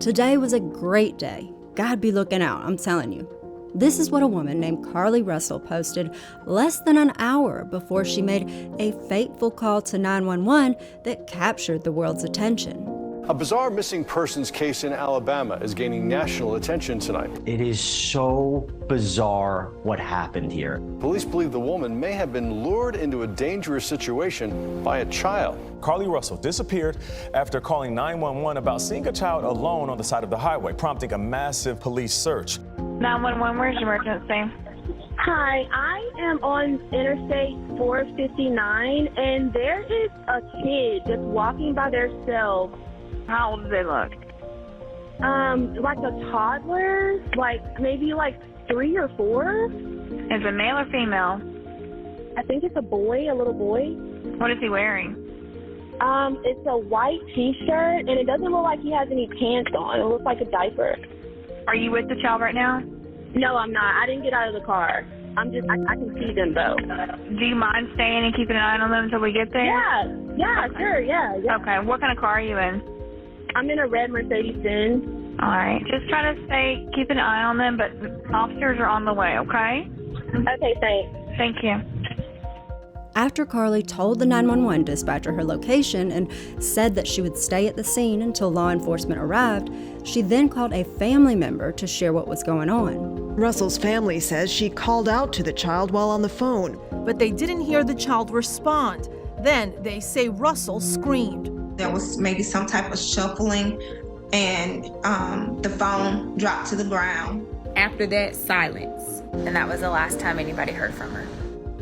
Today was a great day. God be looking out, I'm telling you. This is what a woman named Carlee Russell posted less than an hour before she made a fateful call to 911 that captured the world's attention. A bizarre missing persons case in Alabama is gaining national attention tonight. It is so bizarre what happened here. Police believe the woman may have been lured into a dangerous situation by a child. Carlee Russell disappeared after calling 911 about seeing a child alone on the side of the highway, prompting a massive police search. 911, where's your emergency? Hi, I am on Interstate 459, and there is a kid just walking by themselves. How old do they look? Like a toddler, maybe 3 or 4. Is it male or female? I think it's a boy, a little boy. What is he wearing? It's a white T-shirt, and it doesn't look like he has any pants on. It looks like a diaper. Are you with the child right now? No, I'm not. I didn't get out of the car. I can see them, though. Do you mind staying and keeping an eye on them until we get there? Yeah, okay. Sure, yeah. Okay, what kind of car are you in? I'm in a red Mercedes-Benz. All right, just try to keep an eye on them, but officers are on the way, okay? Okay, thanks. Thank you. After Carlee told the 911 dispatcher her location and said that she would stay at the scene until law enforcement arrived, she then called a family member to share what was going on. Russell's family says she called out to the child while on the phone. But they didn't hear the child respond. Then they say Russell screamed. There was maybe some type of shuffling, and the phone dropped to the ground. After that, silence. And that was the last time anybody heard from her.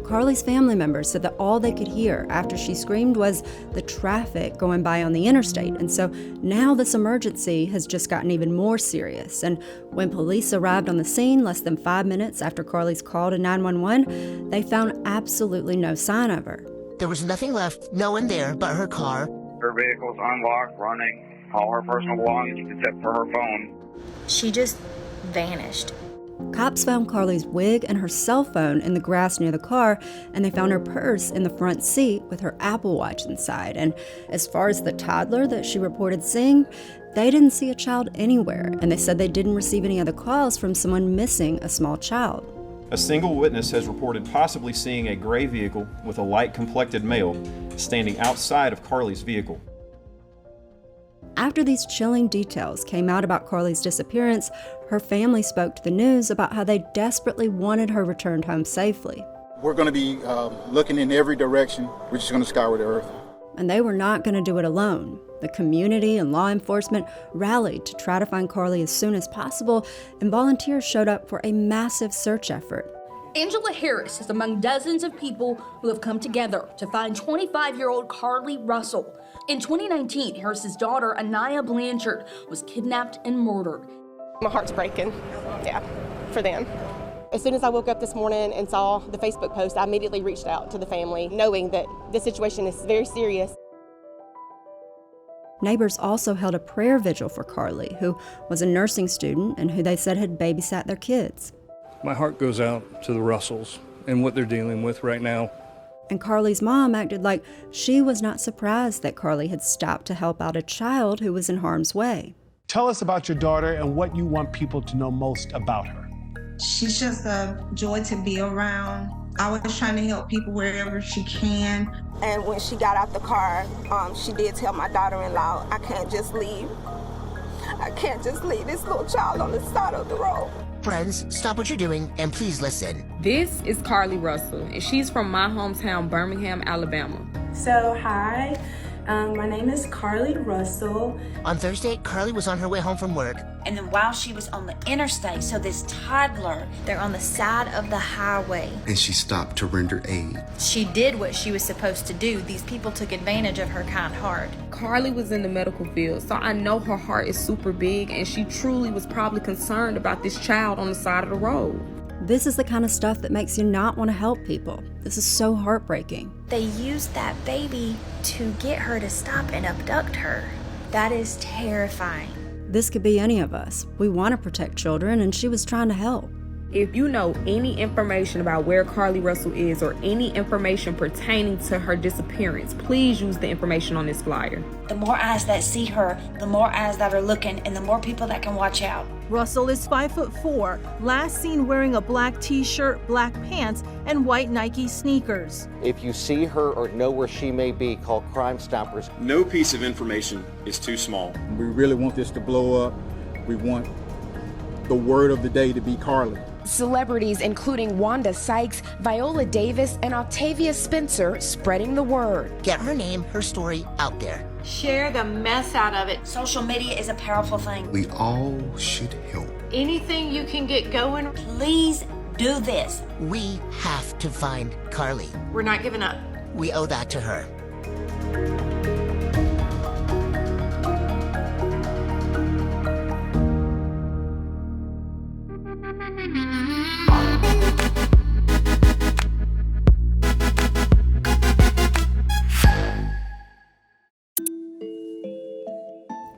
Carlee's family members said that all they could hear after she screamed was the traffic going by on the interstate. And so now this emergency has just gotten even more serious. And when police arrived on the scene less than 5 minutes after Carlee's call to 911, they found absolutely no sign of her. There was nothing left, no one there but her car. Her vehicle's unlocked, running, all her personal belongings except for her phone. She just vanished. Cops found Carlee's wig and her cell phone in the grass near the car, and they found her purse in the front seat with her Apple Watch inside. And as far as the toddler that she reported seeing, they didn't see a child anywhere, and they said they didn't receive any other calls from someone missing a small child. A single witness has reported possibly seeing a gray vehicle with a light-complected male standing outside of Carlee's vehicle. After these chilling details came out about Carlee's disappearance, her family spoke to the news about how they desperately wanted her returned home safely. We're going to be looking in every direction. We're just going to scour the earth. And they were not going to do it alone. The community and law enforcement rallied to try to find Carlee as soon as possible, and volunteers showed up for a massive search effort. Angela Harris is among dozens of people who have come together to find 25-year-old Carlee Russell. In 2019, Harris's daughter, Anaya Blanchard, was kidnapped and murdered. My heart's breaking, for them. As soon as I woke up this morning and saw the Facebook post, I immediately reached out to the family, knowing that the situation is very serious. Neighbors also held a prayer vigil for Carlee, who was a nursing student and who they said had babysat their kids. My heart goes out to the Russells and what they're dealing with right now. And Carlee's mom acted like she was not surprised that Carlee had stopped to help out a child who was in harm's way. Tell us about your daughter and what you want people to know most about her. She's just a joy to be around. I was trying to help people wherever she can. And when she got out the car, she did tell my daughter-in-law, I can't just leave. I can't just leave this little child on the side of the road. Friends, stop what you're doing and please listen. This is Carlee Russell, and she's from my hometown, Birmingham, Alabama. So, hi, my name is Carlee Russell. On Thursday, Carlee was on her way home from work. And then while she was on the interstate, so this toddler, they're on the side of the highway. And she stopped to render aid. She did what she was supposed to do. These people took advantage of her kind heart. Carlee was in the medical field, so I know her heart is super big, and she truly was probably concerned about this child on the side of the road. This is the kind of stuff that makes you not want to help people. This is so heartbreaking. They used that baby to get her to stop and abduct her. That is terrifying. This could be any of us. We want to protect children, and she was trying to help. If you know any information about where Carlee Russell is or any information pertaining to her disappearance, please use the information on this flyer. The more eyes that see her, the more eyes that are looking, and the more people that can watch out. Russell is 5'4", last seen wearing a black t-shirt, black pants, and white Nike sneakers. If you see her or know where she may be, call Crime Stoppers. No piece of information is too small. We really want this to blow up. We want the word of the day to be Carlee. Celebrities including Wanda Sykes, Viola Davis, and Octavia Spencer spreading the word. Get her name, her story out there. Share the mess out of it. Social media is a powerful thing. We all should help. Anything you can get going, please do this. We have to find Carlee. We're not giving up. We owe that to her.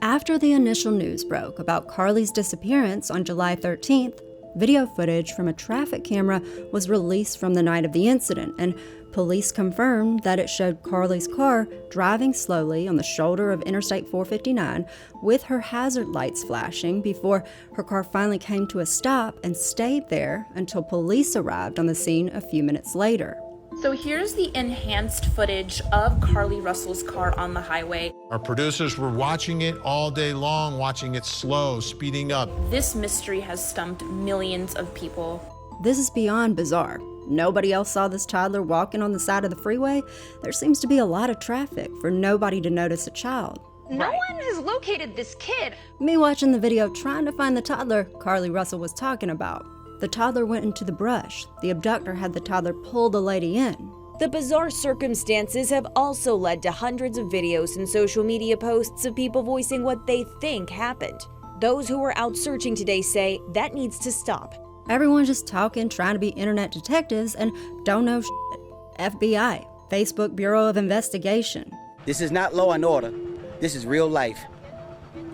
After the initial news broke about Carlee's disappearance on July 13th, video footage from a traffic camera was released from the night of the incident, and police confirmed that it showed Carlee's car driving slowly on the shoulder of Interstate 459 with her hazard lights flashing before her car finally came to a stop and stayed there until police arrived on the scene a few minutes later. So here's the enhanced footage of Carlee Russell's car on the highway. Our producers were watching it all day long, watching it slow, speeding up. This mystery has stumped millions of people. This is beyond bizarre. Nobody else saw this toddler walking on the side of the freeway. There seems to be a lot of traffic for nobody to notice a child. No one has located this kid. Me watching the video trying to find the toddler Carlee Russell was talking about. The toddler went into the brush. The abductor had the toddler pull the lady in. The bizarre circumstances have also led to hundreds of videos and social media posts of people voicing what they think happened. Those who were out searching today say that needs to stop. Everyone's just talking, trying to be internet detectives, and don't know shit. FBI, Facebook Bureau of Investigation. This is not law and order. This is real life.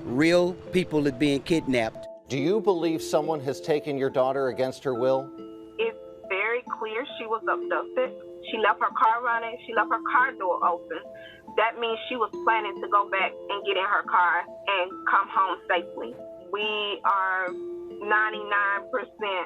Real people are being kidnapped. Do you believe someone has taken your daughter against her will? It's very clear she was abducted. She left her car running. She left her car door open. That means she was planning to go back and get in her car and come home safely. We are 99%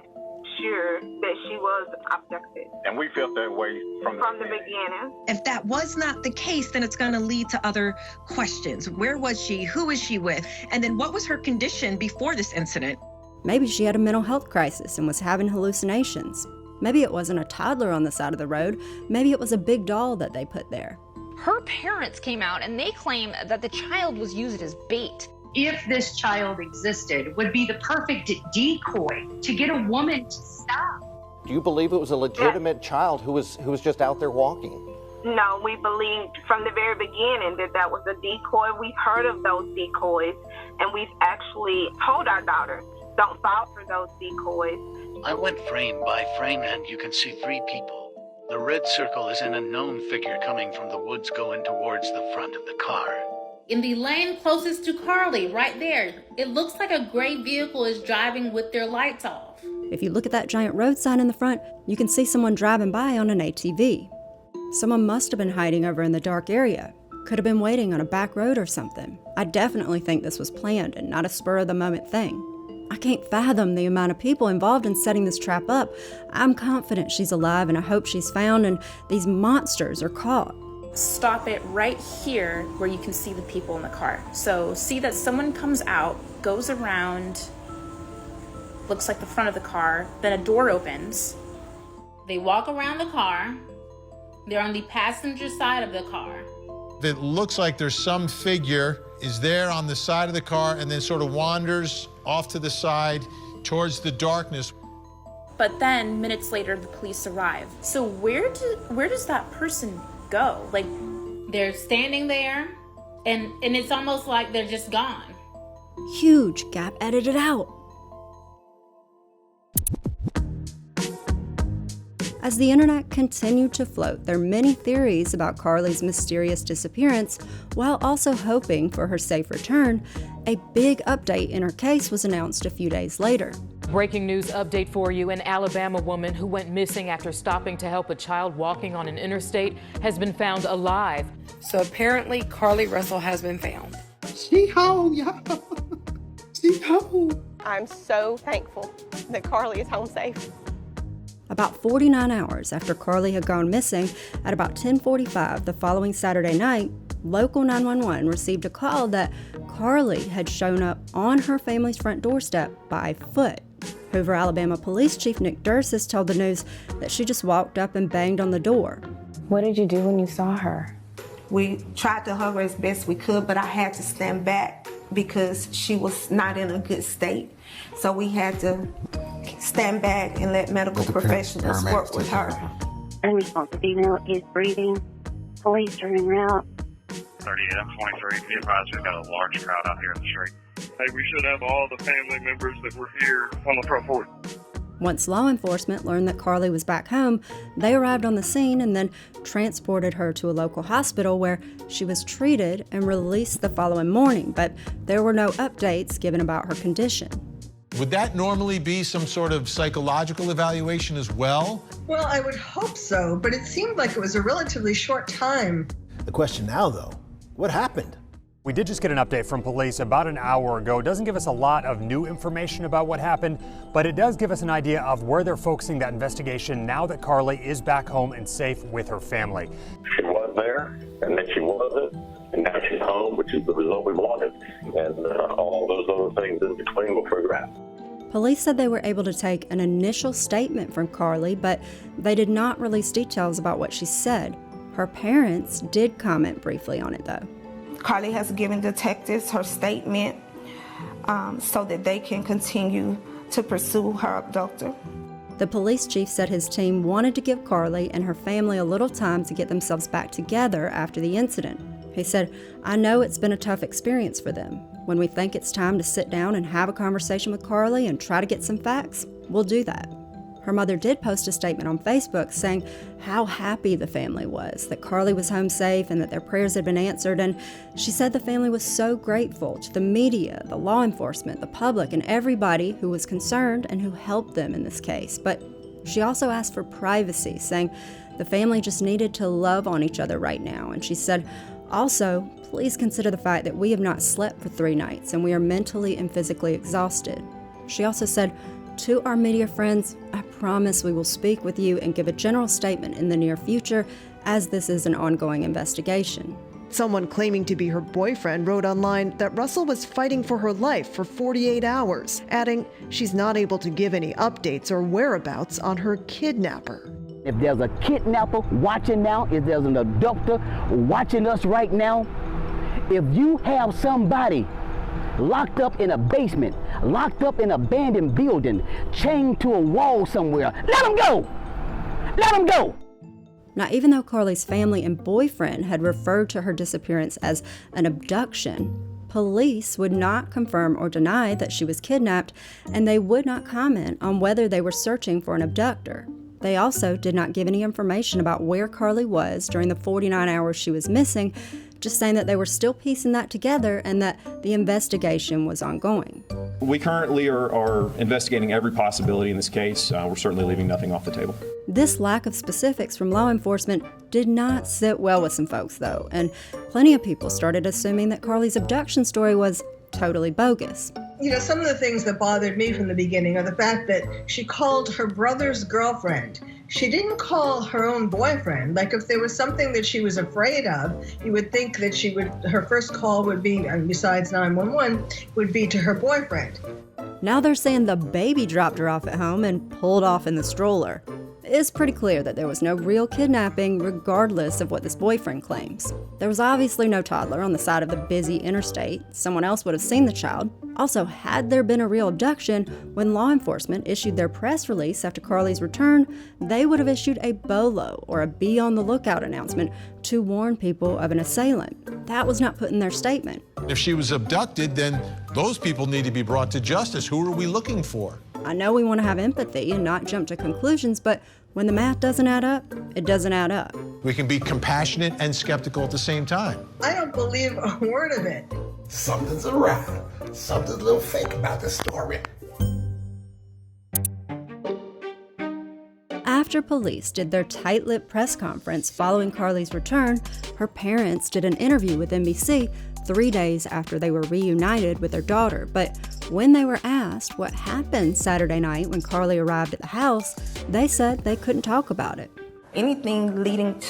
sure that she was abducted. And we felt that way from the beginning. If that was not the case, then it's going to lead to other questions. Where was she? Who was she with? And then what was her condition before this incident? Maybe she had a mental health crisis and was having hallucinations. Maybe it wasn't a toddler on the side of the road. Maybe it was a big doll that they put there. Her parents came out and they claim that the child was used as bait. If this child existed, would be the perfect decoy to get a woman to stop. Do you believe it was a legitimate child who was just out there walking? No, we believed from the very beginning that that was a decoy. We've heard of those decoys, and we've actually told our daughter, don't fall for those decoys. I went frame by frame, and you can see 3 people. The red circle is an unknown figure coming from the woods going towards the front of the car. In the lane closest to Carlee, right there, it looks like a gray vehicle is driving with their lights off. If you look at that giant road sign in the front, you can see someone driving by on an ATV. Someone must have been hiding over in the dark area. Could have been waiting on a back road or something. I definitely think this was planned and not a spur-of-the-moment thing. I can't fathom the amount of people involved in setting this trap up. I'm confident she's alive, and I hope she's found and these monsters are caught. Stop it right here where you can see the people in the car. So see that someone comes out, goes around, looks like the front of the car, then a door opens. They walk around the car. They're on the passenger side of the car. It looks like there's some figure is there on the side of the car and then sort of wanders off to the side towards the darkness. But then minutes later, the police arrive. So where does that person go? Like, they're standing there, and it's almost like they're just gone. Huge gap edited out. As the internet continued to float their many theories about Carlee's mysterious disappearance, while also hoping for her safe return, a big update in her case was announced a few days later. Breaking news update for you. An Alabama woman who went missing after stopping to help a child walking on an interstate has been found alive. So apparently Carlee Russell has been found. She home, y'all. She home. I'm so thankful that Carlee is home safe. About 49 hours after Carlee had gone missing, at about 10:45 the following Saturday night, local 911 received a call that Carlee had shown up on her family's front doorstep by foot. Hoover, Alabama Police Chief Nick Dursis told the news that she just walked up and banged on the door. What did you do when you saw her? We tried to hug her as best we could, but I had to stand back because she was not in a good state. So we had to stand back and let medical professionals work with her. Unresponsive female is breathing. Police are en route. 38-23, be advised we've got a large crowd out here in the street. Hey, we should have all the family members that were here on the front porch. Once law enforcement learned that Carlee was back home, they arrived on the scene and then transported her to a local hospital where she was treated and released the following morning, but there were no updates given about her condition. Would that normally be some sort of psychological evaluation as well? Well, I would hope so, but it seemed like it was a relatively short time. The question now, though, what happened? We did just get an update from police about an hour ago. It doesn't give us a lot of new information about what happened, but it does give us an idea of where they're focusing that investigation now that Carlee is back home and safe with her family. She was there, and then she wasn't, and now she's home, which is the result we wanted, and all those other things in between will figure out. Police said they were able to take an initial statement from Carlee, but they did not release details about what she said. Her parents did comment briefly on it, though. Carlee has given detectives her statement so that they can continue to pursue her abductor. The police chief said his team wanted to give Carlee and her family a little time to get themselves back together after the incident. He said, "I know it's been a tough experience for them. When we think it's time to sit down and have a conversation with Carlee and try to get some facts, we'll do that." Her mother did post a statement on Facebook saying how happy the family was, that Carlee was home safe and that their prayers had been answered, and she said the family was so grateful to the media, the law enforcement, the public, and everybody who was concerned and who helped them in this case. But she also asked for privacy, saying the family just needed to love on each other right now, and she said, "Also, please consider the fact that we have not slept for 3 nights and we are mentally and physically exhausted." She also said, "To our media friends, I promise we will speak with you and give a general statement in the near future, as this is an ongoing investigation." Someone claiming to be her boyfriend wrote online that Russell was fighting for her life for 48 hours, adding she's not able to give any updates or whereabouts on her kidnapper. If there's a kidnapper watching now, if there's an abductor watching us right now, if you have somebody locked up in a basement, locked up in an abandoned building, chained to a wall somewhere, let them go! Let them go! Now, even though Carlee's family and boyfriend had referred to her disappearance as an abduction, police would not confirm or deny that she was kidnapped, and they would not comment on whether they were searching for an abductor. They also did not give any information about where Carlee was during the 49 hours she was missing, just saying that they were still piecing that together and that the investigation was ongoing. We currently are investigating every possibility in this case. We're certainly leaving nothing off the table. This lack of specifics from law enforcement did not sit well with some folks, though, and plenty of people started assuming that Carlee's abduction story was totally bogus. You know, some of the things that bothered me from the beginning are the fact that she called her brother's girlfriend. She didn't call her own boyfriend. Like, if there was something that she was afraid of, you would think that her first call would be, besides 911, would be to her boyfriend. Now they're saying the baby dropped her off at home and pulled off in the stroller. It's pretty clear that there was no real kidnapping, regardless of what this boyfriend claims. There was obviously no toddler on the side of the busy interstate. Someone else would have seen the child. Also, had there been a real abduction, when law enforcement issued their press release after Carlee's return, they would have issued a BOLO, or a be on the lookout announcement, to warn people of an assailant. That was not put in their statement. If she was abducted, then those people need to be brought to justice. Who are we looking for? I know we want to have empathy and not jump to conclusions, but when the math doesn't add up, it doesn't add up. We can be compassionate and skeptical at the same time. I don't believe a word of it. Something's around. Something's a little fake about this story. After police did their tight-lipped press conference following Carly's return, her parents did an interview with NBC 3 days after they were reunited with their daughter. But when they were asked what happened Saturday night when Carly arrived at the house, they said they couldn't talk about it. Anything leading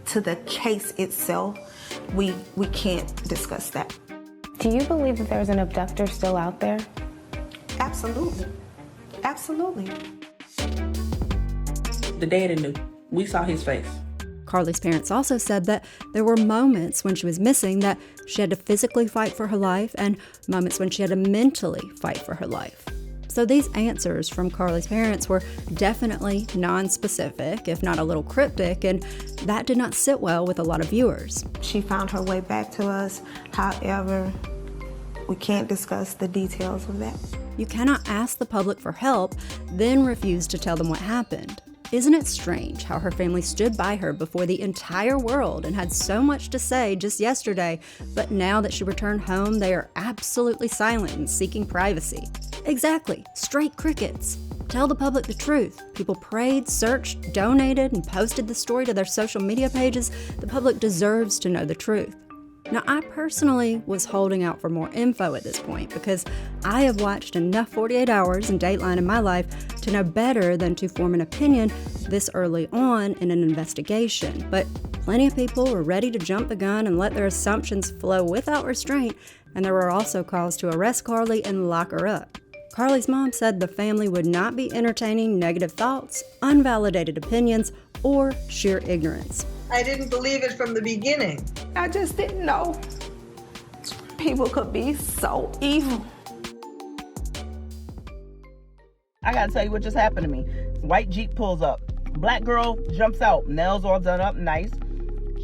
to the case itself, we can't discuss that. Do you believe that there's an abductor still out there? Absolutely. Absolutely. The daddy knew. We saw his face. Carly's parents also said that there were moments when she was missing that she had to physically fight for her life and moments when she had to mentally fight for her life. So these answers from Carly's parents were definitely non-specific, if not a little cryptic, and that did not sit well with a lot of viewers. She found her way back to us. However, we can't discuss the details of that. You cannot ask the public for help, then refuse to tell them what happened. Isn't it strange how her family stood by her before the entire world and had so much to say just yesterday, but now that she returned home, they are absolutely silent and seeking privacy? Exactly, straight crickets. Tell the public the truth. People prayed, searched, donated, and posted the story to their social media pages. The public deserves to know the truth. Now, I personally was holding out for more info at this point because I have watched enough 48 Hours and Dateline in my life to know better than to form an opinion this early on in an investigation. But plenty of people were ready to jump the gun and let their assumptions flow without restraint, and there were also calls to arrest Carly and lock her up. Carly's mom said the family would not be entertaining negative thoughts, unvalidated opinions, or sheer ignorance. I didn't believe it from the beginning. I just didn't know people could be so evil. I gotta tell you what just happened to me. White Jeep pulls up. Black girl jumps out, nails all done up nice.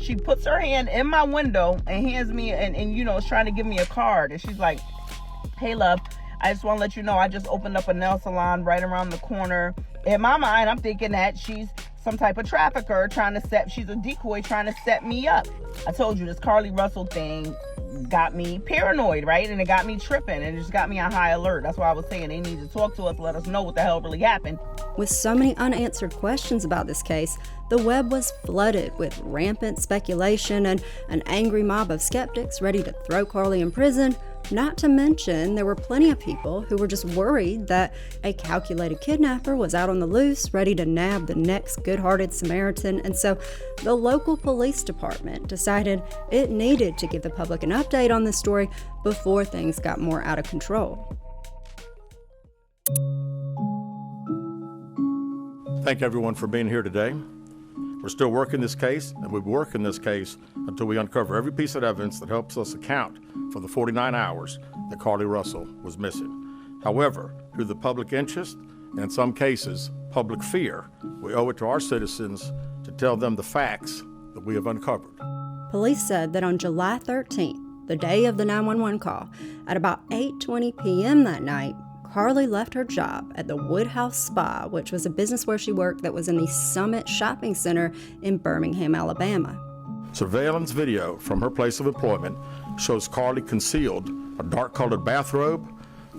She puts her hand in my window and hands me, and you know, is trying to give me a card. And she's like, "Hey, love, I just want to let you know I just opened up a nail salon right around the corner." In my mind, I'm thinking that she's some type of trafficker she's a decoy trying to set me up. I told you this Carly Russell thing got me paranoid, right? And it got me tripping, and it just got me on high alert. That's why I was saying they need to talk to us, let us know what the hell really happened. With so many unanswered questions about this case, the web was flooded with rampant speculation and an angry mob of skeptics ready to throw Carly in prison. Not to mention, there were plenty of people who were just worried that a calculated kidnapper was out on the loose, ready to nab the next good-hearted Samaritan, and so the local police department decided it needed to give the public an update on this story before things got more out of control. Thank everyone for being here today. We're still working this case, and we'll be working this case until we uncover every piece of evidence that helps us account for the 49 hours that Carly Russell was missing. However, through the public interest, and in some cases, public fear, we owe it to our citizens to tell them the facts that we have uncovered. Police said that on July 13th, the day of the 911 call, at about 8:20 p.m. that night, Carly left her job at the Woodhouse Spa, which was a business where she worked that was in the Summit Shopping Center in Birmingham, Alabama. Surveillance video from her place of employment shows Carly concealed a dark-colored bathrobe,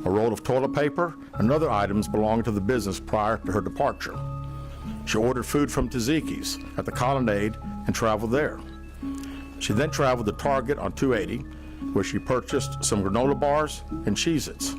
a roll of toilet paper, and other items belonging to the business prior to her departure. She ordered food from Tzatziki's at the Colonnade and traveled there. She then traveled to Target on 280, where she purchased some granola bars and Cheez-Its.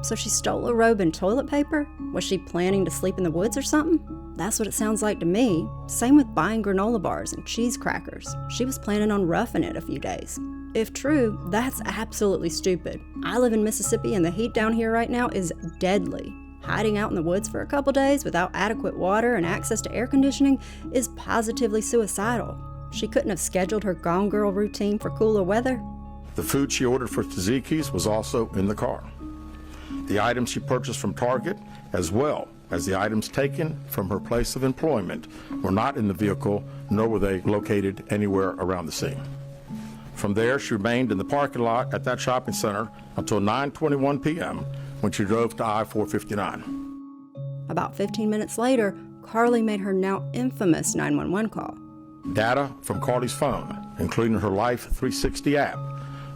So she stole a robe and toilet paper? Was she planning to sleep in the woods or something? That's what it sounds like to me. Same with buying granola bars and cheese crackers. She was planning on roughing it a few days. If true, that's absolutely stupid. I live in Mississippi and the heat down here right now is deadly. Hiding out in the woods for a couple days without adequate water and access to air conditioning is positively suicidal. She couldn't have scheduled her Gone Girl routine for cooler weather. The food she ordered for Tzatziki's was also in the car. The items she purchased from Target, as well as the items taken from her place of employment, were not in the vehicle, nor were they located anywhere around the scene. From there, she remained in the parking lot at that shopping center until 9:21 p.m. when she drove to I-459. About 15 minutes later, Carly made her now infamous 911 call. Data from Carly's phone, including her Life 360 app,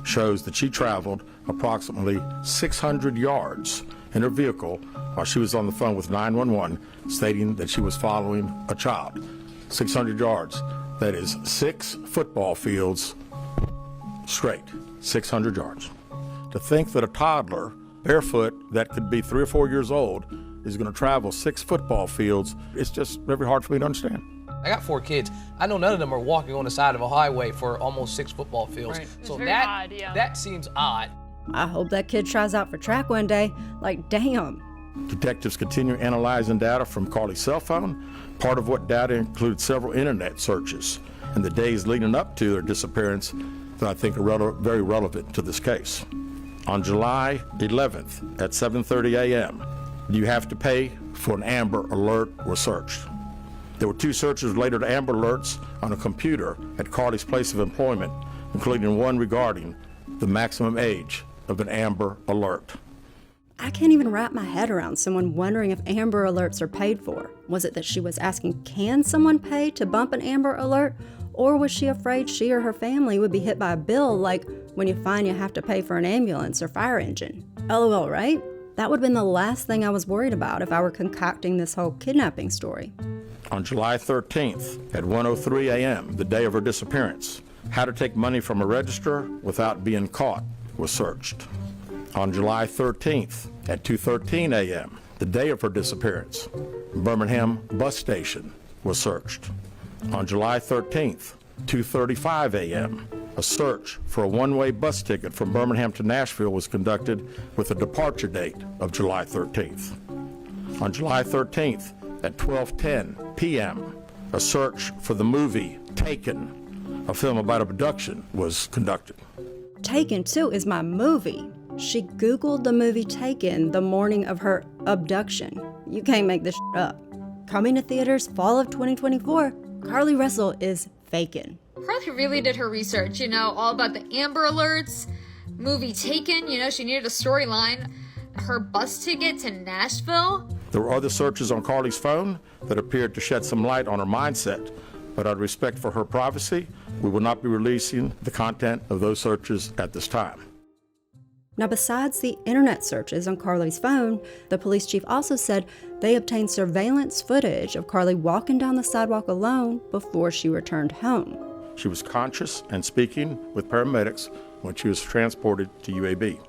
shows that she traveled approximately 600 yards in her vehicle while she was on the phone with 911, stating that she was following a child. 600 yards. That is 6 football fields straight. 600 yards. To think that a toddler, barefoot, that could be 3 or 4 years old, is going to travel 6 football fields, it's just very hard for me to understand. I got 4 kids. I know none of them are walking on the side of a highway for almost 6 football fields. Right. So It's that very odd, yeah. that seems odd. I hope that kid tries out for track one day. Like, damn. Detectives continue analyzing data from Carly's cell phone. Part of what data included several internet searches in the days leading up to their disappearance that I think are very relevant to this case. On July 11th at 7:30 a.m., do you have to pay for an Amber Alert was searched. There were 2 searches related to Amber Alerts on a computer at Carly's place of employment, including one regarding the maximum age of an Amber Alert. I can't even wrap my head around someone wondering if Amber Alerts are paid for. Was it that she was asking, can someone pay to bump an Amber Alert? Or was she afraid she or her family would be hit by a bill like when you find you have to pay for an ambulance or fire engine? LOL, right? That would have been the last thing I was worried about if I were concocting this whole kidnapping story. On July 13th at 1:03 a.m., the day of her disappearance, how to take money from a register without being caught was searched. On July 13th at 2:13 a.m., the day of her disappearance, Birmingham bus station was searched. On July 13th, 2:35 a.m., a search for a one-way bus ticket from Birmingham to Nashville was conducted with a departure date of July 13th. On July 13th at 12:10 p.m., a search for the movie Taken, a film about abduction, was conducted. Taken 2 is my movie. She Googled the movie Taken the morning of her abduction. You can't make this shit up. Coming to theaters fall of 2024, Carlee Russell is faking. Carly really did her research, all about the Amber Alerts, movie Taken, she needed a storyline, her bus ticket to Nashville. There were other searches on Carly's phone that appeared to shed some light on her mindset, but out of respect for her privacy, we will not be releasing the content of those searches at this time. Now, besides the internet searches on Carly's phone, the police chief also said they obtained surveillance footage of Carly walking down the sidewalk alone before she returned home. She was conscious and speaking with paramedics when she was transported to UAB.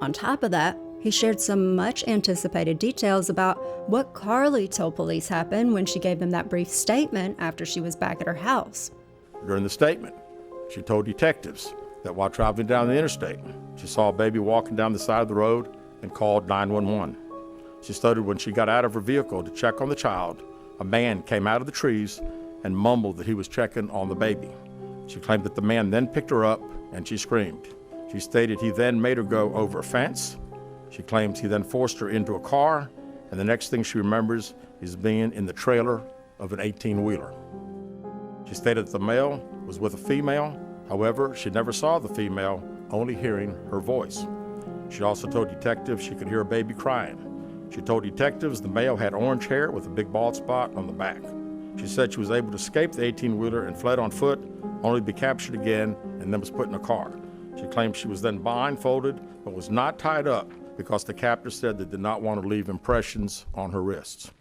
On top of that, he shared some much anticipated details about what Carly told police happened when she gave them that brief statement after she was back at her house. During the statement, she told detectives that while traveling down the interstate, she saw a baby walking down the side of the road and called 911. She stated when she got out of her vehicle to check on the child, a man came out of the trees and mumbled that he was checking on the baby. She claimed that the man then picked her up and she screamed. She stated he then made her go over a fence. She claims he then forced her into a car, and the next thing she remembers is being in the trailer of an 18-wheeler. She stated that the male was with a female. However, she never saw the female, only hearing her voice. She also told detectives she could hear a baby crying. She told detectives the male had orange hair with a big bald spot on the back. She said she was able to escape the 18-wheeler and fled on foot, only to be captured again and then was put in a car. She claimed she was then blindfolded but was not tied up because the captor said they did not want to leave impressions on her wrists.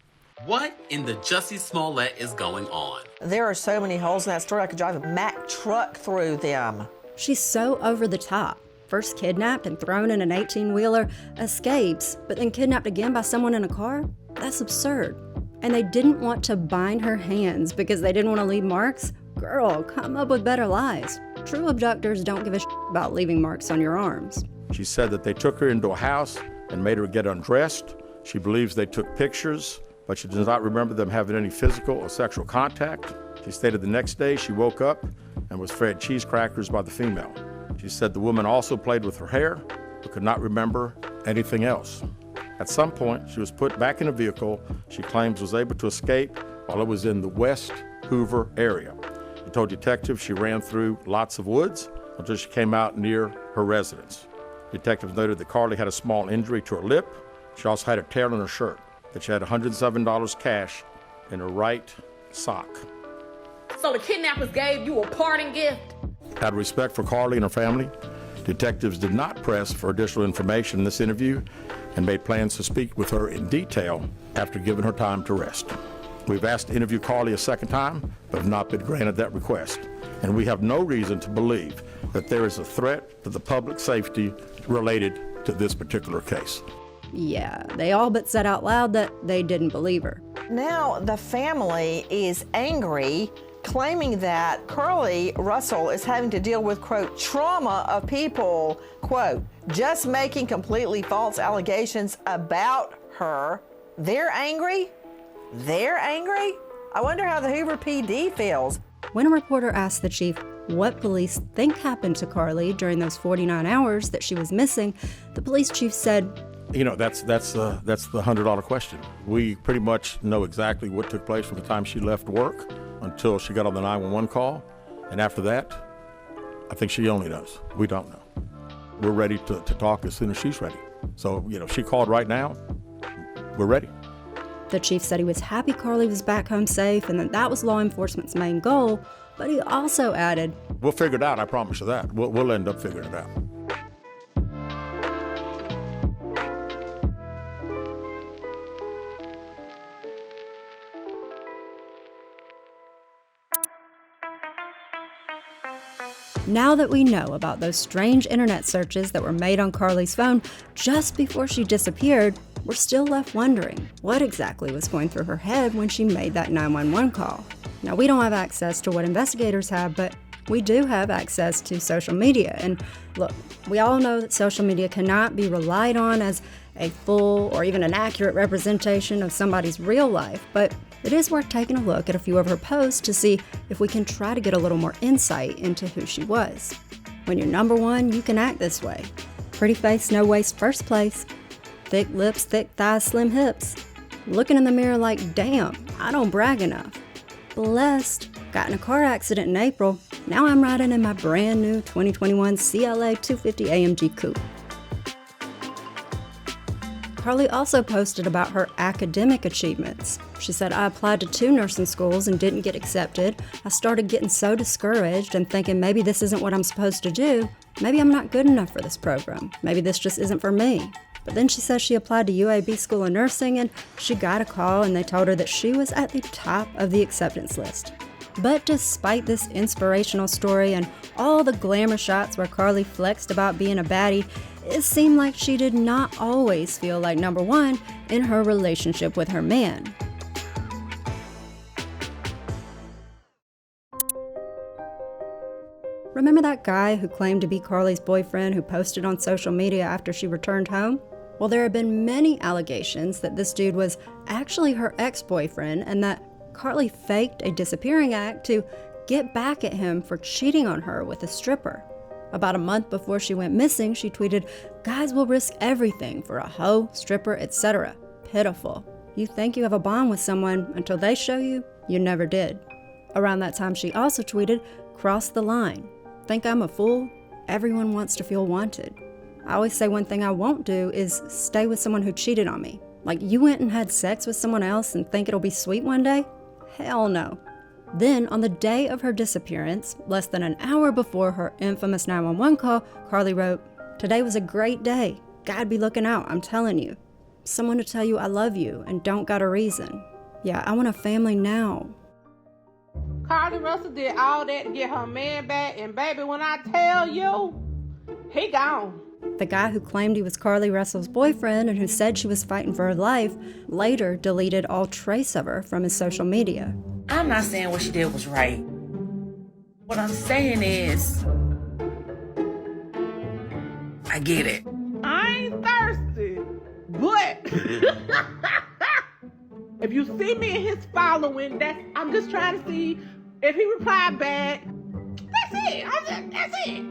What in the Jussie Smollett is going on? There are so many holes in that story. I could drive a Mack truck through them. She's so over the top. First kidnapped and thrown in an 18-wheeler, escapes, but then kidnapped again by someone in a car? That's absurd. And they didn't want to bind her hands because they didn't want to leave marks? Girl, come up with better lies. True abductors don't give a shit about leaving marks on your arms. She said that they took her into a house and made her get undressed. She believes they took pictures, but she does not remember them having any physical or sexual contact. She stated the next day she woke up and was fed cheese crackers by the female. She said the woman also played with her hair, but could not remember anything else. At some point, she was put back in a vehicle she claims was able to escape while it was in the West Hoover area. She told detectives she ran through lots of woods until she came out near her residence. Detectives noted that Carly had a small injury to her lip. She also had a tear in her shirt, that she had $107 cash in her right sock. So the kidnappers gave you a parting gift? Out of respect for Carly and her family, detectives did not press for additional information in this interview, and made plans to speak with her in detail after giving her time to rest. We've asked to interview Carly a second time, but have not been granted that request. And we have no reason to believe that there is a threat to the public safety related to this particular case. Yeah, they all but said out loud that they didn't believe her. Now the family is angry, claiming that Carly Russell is having to deal with, quote, trauma of people, quote, just making completely false allegations about her. They're angry? They're angry? I wonder how the Hoover PD feels. When a reporter asked the chief what police think happened to Carly during those 49 hours that she was missing, the police chief said, You know, that's the $100 question. We pretty much know exactly what took place from the time she left work until she got on the 911 call. And after that, I think she only knows. We don't know. We're ready to talk as soon as she's ready. So, you know, she called right now. We're ready. The chief said he was happy Carly was back home safe and that was law enforcement's main goal, but he also added, We'll figure it out, I promise you that. We'll end up figuring it out. Now that we know about those strange internet searches that were made on Carly's phone just before she disappeared, we're still left wondering what exactly was going through her head when she made that 911 call. Now, we don't have access to what investigators have, but we do have access to social media. And look, we all know that social media cannot be relied on as a full or even an accurate representation of somebody's real life, but it is worth taking a look at a few of her posts to see if we can try to get a little more insight into who she was. When you're number one, you can act this way. Pretty face, no waist, first place. Thick lips, thick thighs, slim hips. Looking in the mirror like, damn, I don't brag enough. Blessed. Got in a car accident in April. Now I'm riding in my brand new 2021 CLA 250 AMG Coupe. Carly also posted about her academic achievements. She said, I applied to 2 nursing schools and didn't get accepted. I started getting so discouraged and thinking maybe this isn't what I'm supposed to do. Maybe I'm not good enough for this program. Maybe this just isn't for me. But then she says she applied to UAB School of Nursing and she got a call and they told her that she was at the top of the acceptance list. But despite this inspirational story and all the glamour shots where Carly flexed about being a baddie, it seemed like she did not always feel like number one in her relationship with her man. Remember that guy who claimed to be Carly's boyfriend who posted on social media after she returned home? Well, there have been many allegations that this dude was actually her ex-boyfriend and that Carly faked a disappearing act to get back at him for cheating on her with a stripper. About a month before she went missing, she tweeted, "Guys will risk everything for a hoe, stripper, etc. Pitiful. You think you have a bond with someone until they show you never did." Around that time, she also tweeted, "Cross the line. Think I'm a fool? Everyone wants to feel wanted. I always say one thing I won't do is stay with someone who cheated on me. Like, you went and had sex with someone else and think it'll be sweet one day? Hell no." Then, on the day of her disappearance, less than an hour before her infamous 911 call, Carly wrote, "Today was a great day. God be looking out, I'm telling you. Someone to tell you I love you and don't got a reason. Yeah, I want a family now." Carly Russell did all that to get her man back, and baby, when I tell you, he gone. The guy who claimed he was Carly Russell's boyfriend and who said she was fighting for her life later deleted all trace of her from his social media. I'm not saying what she did was right. What I'm saying is, I get it. I ain't thirsty, but if you see me in his following, I'm just trying to see if he replied back. That's it. That's it.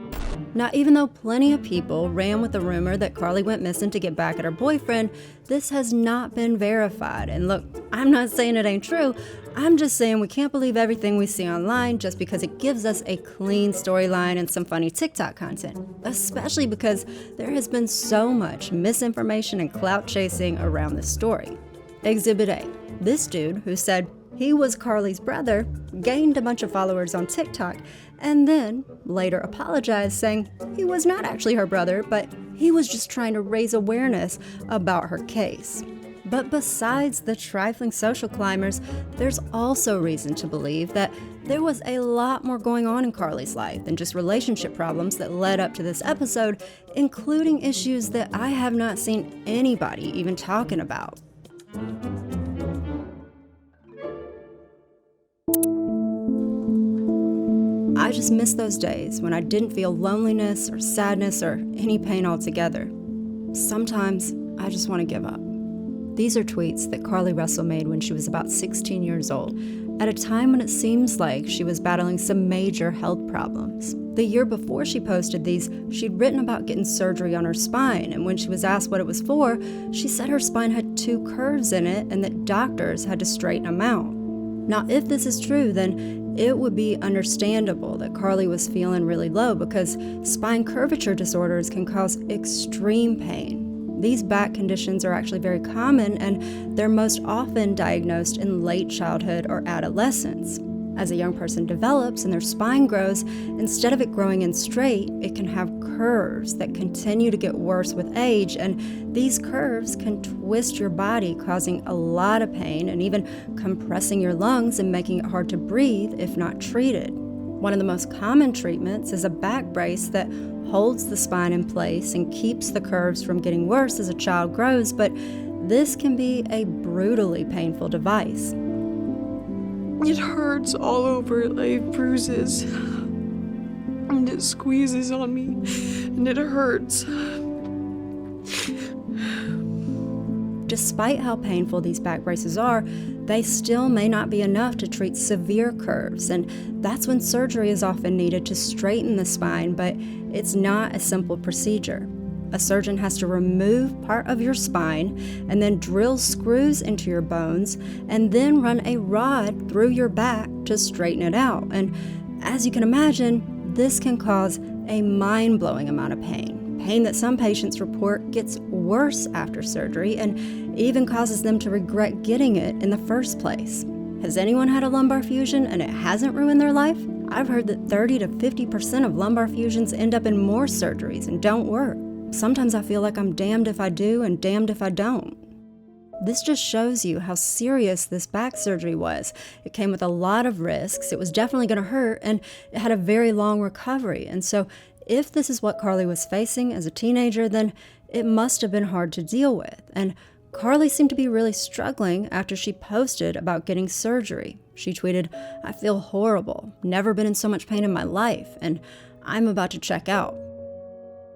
Now, even though plenty of people ran with the rumor that Carly went missing to get back at her boyfriend, this has not been verified. And look, I'm not saying it ain't true. I'm just saying we can't believe everything we see online just because it gives us a clean storyline and some funny TikTok content, especially because there has been so much misinformation and clout chasing around this story. Exhibit A. This dude, who said he was Carly's brother, gained a bunch of followers on TikTok and then later apologized, saying he was not actually her brother, but he was just trying to raise awareness about her case. But besides the trifling social climbers, there's also reason to believe that there was a lot more going on in Carly's life than just relationship problems that led up to this episode, including issues that I have not seen anybody even talking about. I just miss those days when I didn't feel loneliness or sadness or any pain altogether. Sometimes I just want to give up. These are tweets that Carlee Russell made when she was about 16 years old, at a time when it seems like she was battling some major health problems. The year before she posted these, she'd written about getting surgery on her spine, and when she was asked what it was for, she said her spine had 2 curves in it and that doctors had to straighten them out. Now, if this is true, then it would be understandable that Carlee was feeling really low, because spine curvature disorders can cause extreme pain. These back conditions are actually very common, and they're most often diagnosed in late childhood or adolescence. As a young person develops and their spine grows, instead of it growing in straight, it can have curves that continue to get worse with age, and these curves can twist your body, causing a lot of pain and even compressing your lungs and making it hard to breathe if not treated. One of the most common treatments is a back brace that holds the spine in place and keeps the curves from getting worse as a child grows, but this can be a brutally painful device. It hurts all over, like bruises, and it squeezes on me, and it hurts. Despite how painful these back braces are, they still may not be enough to treat severe curves, and that's when surgery is often needed to straighten the spine, but it's not a simple procedure. A surgeon has to remove part of your spine and then drill screws into your bones and then run a rod through your back to straighten it out. And as you can imagine, this can cause a mind-blowing amount of pain. Pain that some patients report gets worse after surgery and even causes them to regret getting it in the first place. Has anyone had a lumbar fusion and it hasn't ruined their life? I've heard that 30 to 50% of lumbar fusions end up in more surgeries and don't work. Sometimes I feel like I'm damned if I do and damned if I don't. This just shows you how serious this back surgery was. It came with a lot of risks, it was definitely going to hurt, and it had a very long recovery. And so if this is what Carlee was facing as a teenager, then it must have been hard to deal with. And Carlee seemed to be really struggling after she posted about getting surgery. She tweeted, "I feel horrible, never been in so much pain in my life, and I'm about to check out."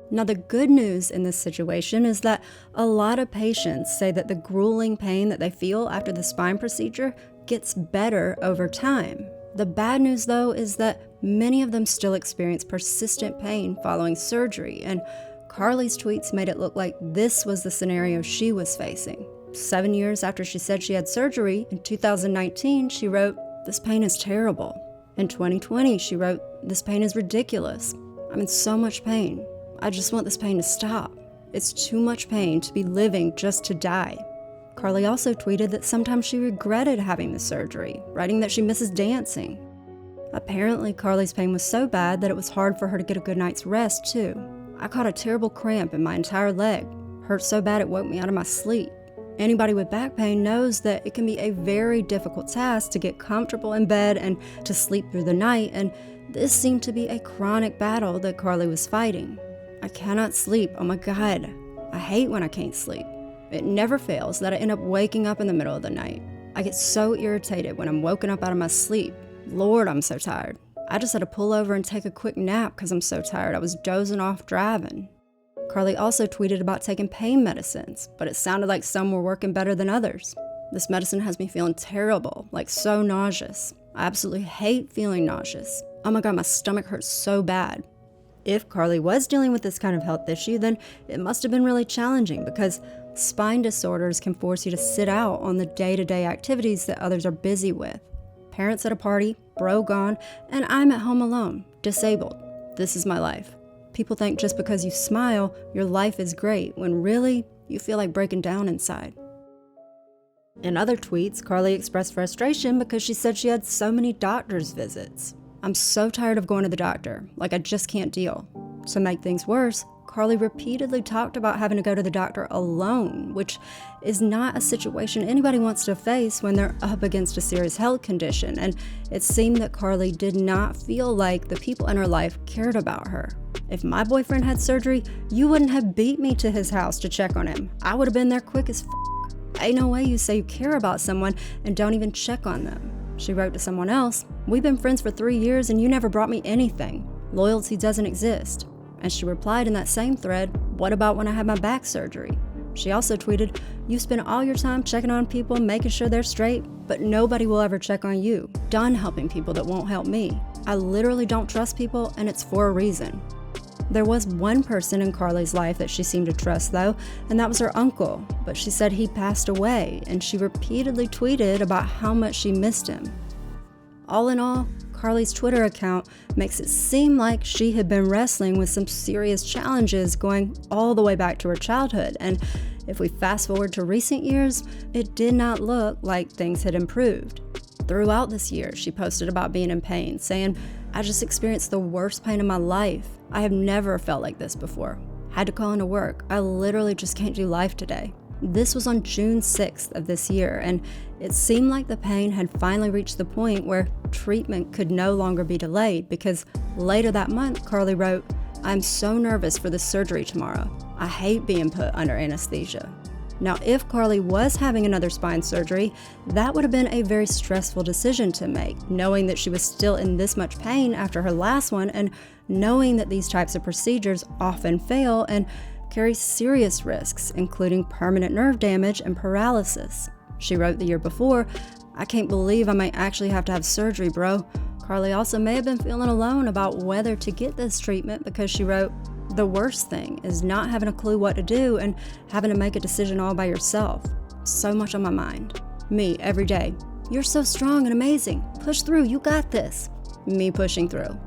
Now, the good news in this situation is that a lot of patients say that the grueling pain that they feel after the spine procedure gets better over time. The bad news, though, is that many of them still experience persistent pain following surgery, and Carlee's tweets made it look like this was the scenario she was facing. 7 years after she said she had surgery, in 2019, she wrote, "This pain is terrible." In 2020, she wrote, "This pain is ridiculous. I'm in so much pain. I just want this pain to stop. It's too much pain to be living just to die." Carlee also tweeted that sometimes she regretted having the surgery, writing that she misses dancing. Apparently, Carlee's pain was so bad that it was hard for her to get a good night's rest, too. "I caught a terrible cramp in my entire leg. Hurt so bad it woke me out of my sleep." Anybody with back pain knows that it can be a very difficult task to get comfortable in bed and to sleep through the night, and this seemed to be a chronic battle that Carlee was fighting. "I cannot sleep. Oh my God. I hate when I can't sleep. It never fails that I end up waking up in the middle of the night. I get so irritated when I'm woken up out of my sleep. Lord, I'm so tired. I just had to pull over and take a quick nap because I'm so tired. I was dozing off driving." Carlee also tweeted about taking pain medicines, but it sounded like some were working better than others. "This medicine has me feeling terrible, like so nauseous. I absolutely hate feeling nauseous. Oh my God, my stomach hurts so bad." If Carlee was dealing with this kind of health issue, then it must have been really challenging, because spine disorders can force you to sit out on the day-to-day activities that others are busy with. Parents at a party, bro gone, and I'm at home alone, disabled. This is my life. People think just because you smile, your life is great, when really, you feel like breaking down inside. In other tweets, Carlee expressed frustration because she said she had so many doctor's visits. I'm so tired of going to the doctor. Like, I just can't deal. To make things worse, Carly repeatedly talked about having to go to the doctor alone, which is not a situation anybody wants to face when they're up against a serious health condition. And it seemed that Carly did not feel like the people in her life cared about her. If my boyfriend had surgery, you wouldn't have beat me to his house to check on him. I would have been there quick as f***. Ain't no way you say you care about someone and don't even check on them. She wrote to someone else, "We've been friends for 3 years and you never brought me anything. Loyalty doesn't exist." And she replied in that same thread, "What about when I had my back surgery?" She also tweeted, "You spend all your time checking on people, making sure they're straight, but nobody will ever check on you. Done helping people that won't help me. I literally don't trust people, and it's for a reason." There was one person in Carly's life that she seemed to trust, though, and that was her uncle. But she said he passed away, and she repeatedly tweeted about how much she missed him. All in all, Carly's Twitter account makes it seem like she had been wrestling with some serious challenges going all the way back to her childhood. And if we fast forward to recent years, it did not look like things had improved. Throughout this year, she posted about being in pain, saying, "I just experienced the worst pain of my life. I have never felt like this before. Had to call into work. I literally just can't do life today." This was on June 6th of this year, and it seemed like the pain had finally reached the point where treatment could no longer be delayed, because later that month, Carly wrote, "I'm so nervous for the surgery tomorrow. I hate being put under anesthesia." Now, if Carly was having another spine surgery, that would have been a very stressful decision to make, knowing that she was still in this much pain after her last one, and knowing that these types of procedures often fail and carry serious risks, including permanent nerve damage and paralysis. She wrote the year before, "I can't believe I might actually have to have surgery, bro." Carly also may have been feeling alone about whether to get this treatment, because she wrote, "The worst thing is not having a clue what to do and having to make a decision all by yourself. So much on my mind. Me, every day. You're so strong and amazing. Push through, you got this." Me pushing through.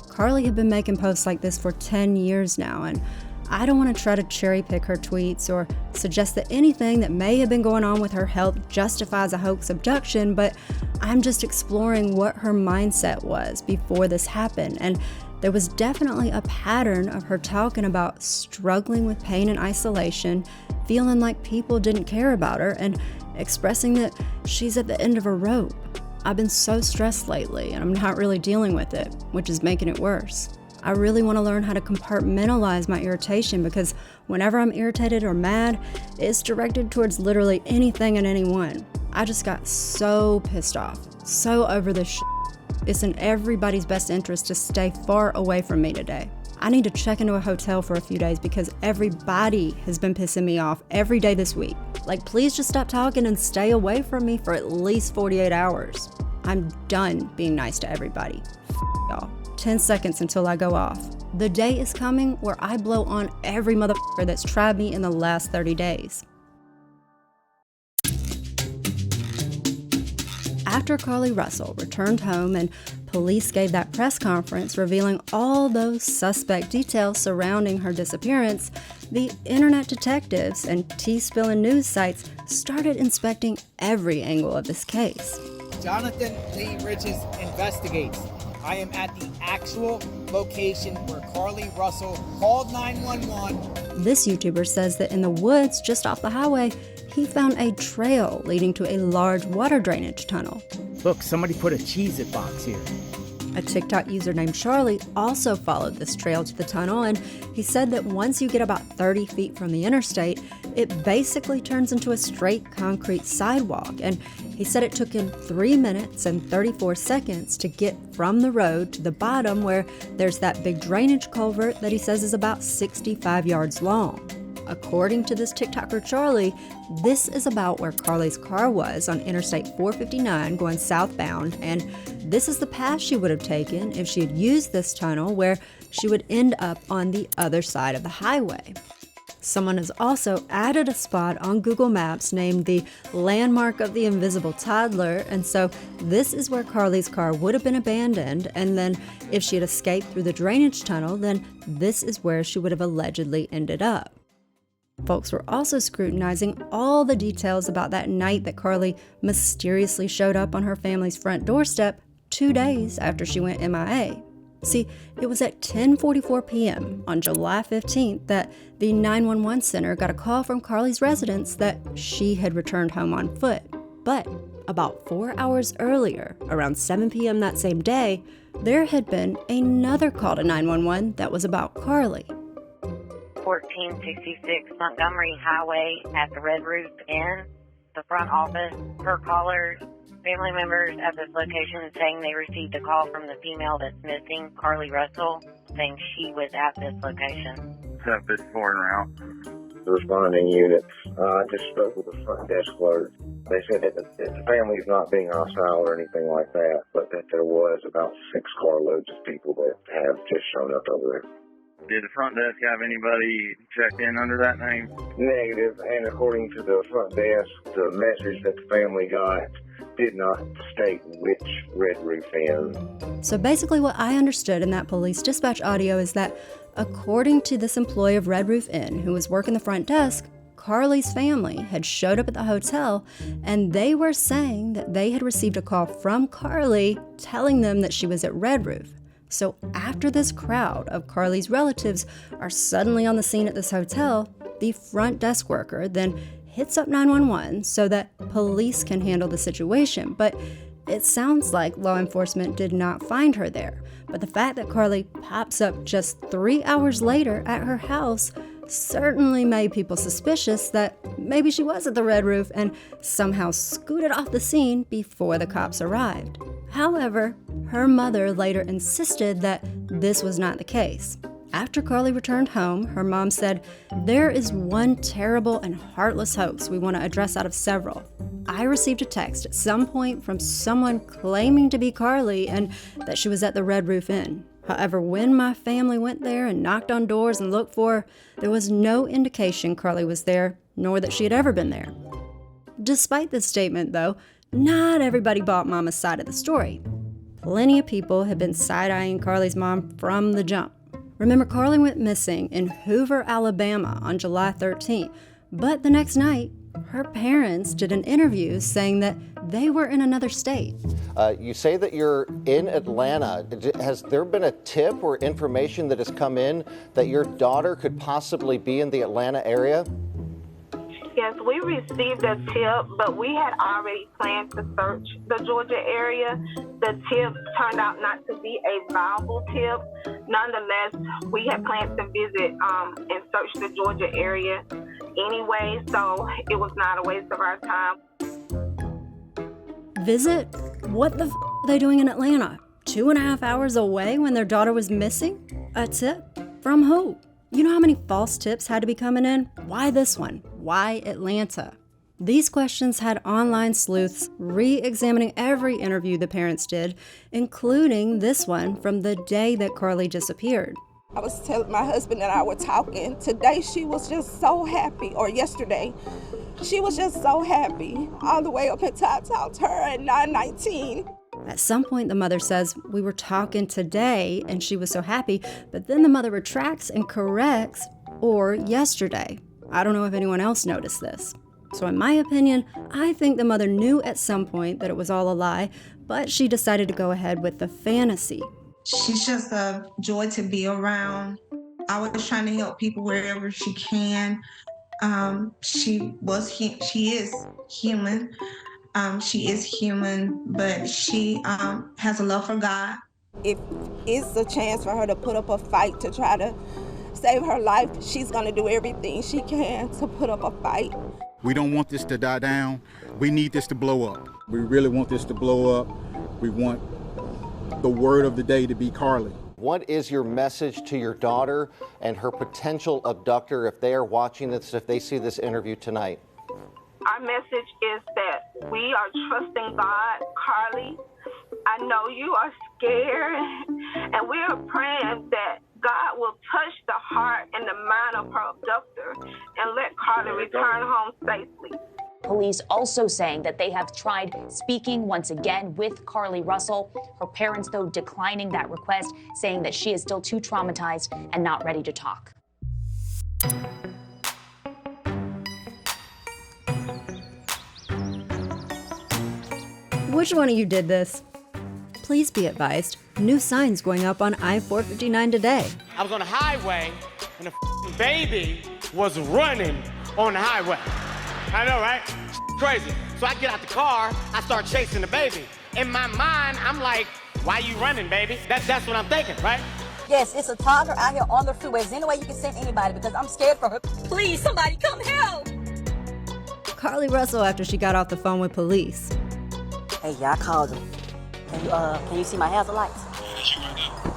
Carly had been making posts like this for 10 years now, and I don't want to try to cherry pick her tweets or suggest that anything that may have been going on with her health justifies a hoax abduction, but I'm just exploring what her mindset was before this happened. And there was definitely a pattern of her talking about struggling with pain and isolation, feeling like people didn't care about her, and expressing that she's at the end of a rope. I've been so stressed lately, and I'm not really dealing with it, which is making it worse. I really want to learn how to compartmentalize my irritation, because whenever I'm irritated or mad, it's directed towards literally anything and anyone. I just got so pissed off, so over this shit. It's in everybody's best interest to stay far away from me today. I need to check into a hotel for a few days because everybody has been pissing me off every day this week. Like, please just stop talking and stay away from me for at least 48 hours. I'm done being nice to everybody. Y'all. 10 seconds until I go off. The day is coming where I blow on every motherfucker that's tried me in the last 30 days. After Carly Russell returned home and police gave that press conference revealing all those suspect details surrounding her disappearance, the internet detectives and tea-spilling news sites started inspecting every angle of this case. Jonathan Lee Riches investigates. I am at the actual location where Carly Russell called 911. This YouTuber says that in the woods just off the highway, he found a trail leading to a large water drainage tunnel. Look, somebody put a Cheez-It box here. A TikTok user named Charlie also followed this trail to the tunnel, and he said that once you get about 30 feet from the interstate, it basically turns into a straight concrete sidewalk, and he said it took him 3 minutes and 34 seconds to get from the road to the bottom where there's that big drainage culvert that he says is about 65 yards long. According to this TikToker Charlie, this is about where Carly's car was on Interstate 459 going southbound, and this is the path she would have taken if she had used this tunnel, where she would end up on the other side of the highway. Someone has also added a spot on Google Maps named the Landmark of the Invisible Toddler, and so this is where Carly's car would have been abandoned, and then if she had escaped through the drainage tunnel, then this is where she would have allegedly ended up. Folks were also scrutinizing all the details about that night that Carly mysteriously showed up on her family's front doorstep 2 days after she went MIA. See, it was at 10:44 p.m. on July 15th that the 911 center got a call from Carly's residence that she had returned home on foot. But about 4 hours earlier, around 7 p.m. that same day, there had been another call to 911 that was about Carly. 1466 Montgomery Highway at the Red Roof Inn, the front office. Per callers, family members at this location saying they received a call from the female that's missing, Carly Russell, saying she was at this location. Stuff is pouring around. The responding units, I just spoke with the front desk clerk. They said that the family's not being hostile or anything like that, but that there was about 6 carloads of people that have just shown up over there. Did the front desk have anybody checked in under that name? Negative, and according to the front desk, the message that the family got did not state which Red Roof Inn. So basically what I understood in that police dispatch audio is that according to this employee of Red Roof Inn who was working the front desk, Carly's family had showed up at the hotel and they were saying that they had received a call from Carly telling them that she was at Red Roof. So after this crowd of Carly's relatives are suddenly on the scene at this hotel, the front desk worker then hits up 911 so that police can handle the situation. But it sounds like law enforcement did not find her there. But the fact that Carly pops up just 3 hours later at her house certainly made people suspicious that maybe she was at the Red Roof and somehow scooted off the scene before the cops arrived. However, her mother later insisted that this was not the case. After Carly returned home, her mom said, "There is one terrible and heartless hoax we want to address out of several. I received a text at some point from someone claiming to be Carly and that she was at the Red Roof Inn. However, when my family went there and knocked on doors and looked for her, there was no indication Carly was there, nor that she had ever been there." Despite this statement, though, not everybody bought Mama's side of the story. Plenty of people had been side-eyeing Carly's mom from the jump. Remember, Carly went missing in Hoover, Alabama on July 13th, but the next night, her parents did an interview saying that they were in another state. You say that you're in Atlanta. Has there been a tip or information that has come in that your daughter could possibly be in the Atlanta area? Yes, we received a tip, but we had already planned to search the Georgia area. The tip turned out not to be a viable tip. Nonetheless, we had planned to visit and search the Georgia area anyway, so it was not a waste of our time. Visit? What the f are they doing in Atlanta? 2.5 hours away when their daughter was missing? A tip? From who? You know how many false tips had to be coming in? Why this one? Why Atlanta? These questions had online sleuths re-examining every interview the parents did, including this one from the day that Carly disappeared. I was telling my husband and I were talking. Today she was just so happy, or yesterday. She was just so happy all the way up until I talked to her at 9:19. At some point, the mother says, "We were talking today and she was so happy," but then the mother retracts and corrects, "or yesterday." I don't know if anyone else noticed this. So in my opinion, I think the mother knew at some point that it was all a lie, but she decided to go ahead with the fantasy. She's just a joy to be around. Always trying to help people wherever she can. She is human. She is human, but she has a love for God. If it's a chance for her to put up a fight to try to save her life, she's gonna do everything she can to put up a fight. We don't want this to die down. We need this to blow up. We really want this to blow up. We want the word of the day to be Carly. What is your message to your daughter and her potential abductor if they are watching this, if they see this interview tonight? Our message is that we are trusting God. Carly, I know you are scared, and we are praying that God will touch the heart and the mind of her abductor and let Carly return home safely. Police also saying that they have tried speaking once again with Carly Russell. Her parents, though, declining that request, saying that she is still too traumatized and not ready to talk. Which one of you did this? Please be advised, new signs going up on I-459 today. I was on the highway and a baby was running on the highway. I know, right? Crazy. So I get out the car, I start chasing the baby. In my mind, I'm like, why you running, baby? That's what I'm thinking, right? Yes, it's a toddler out here on the freeway. Is there any way you can send anybody? Because I'm scared for her. Please, somebody come help. Carlee Russell after she got off the phone with police. Hey, yeah, I called him. Can you see my hazard lights?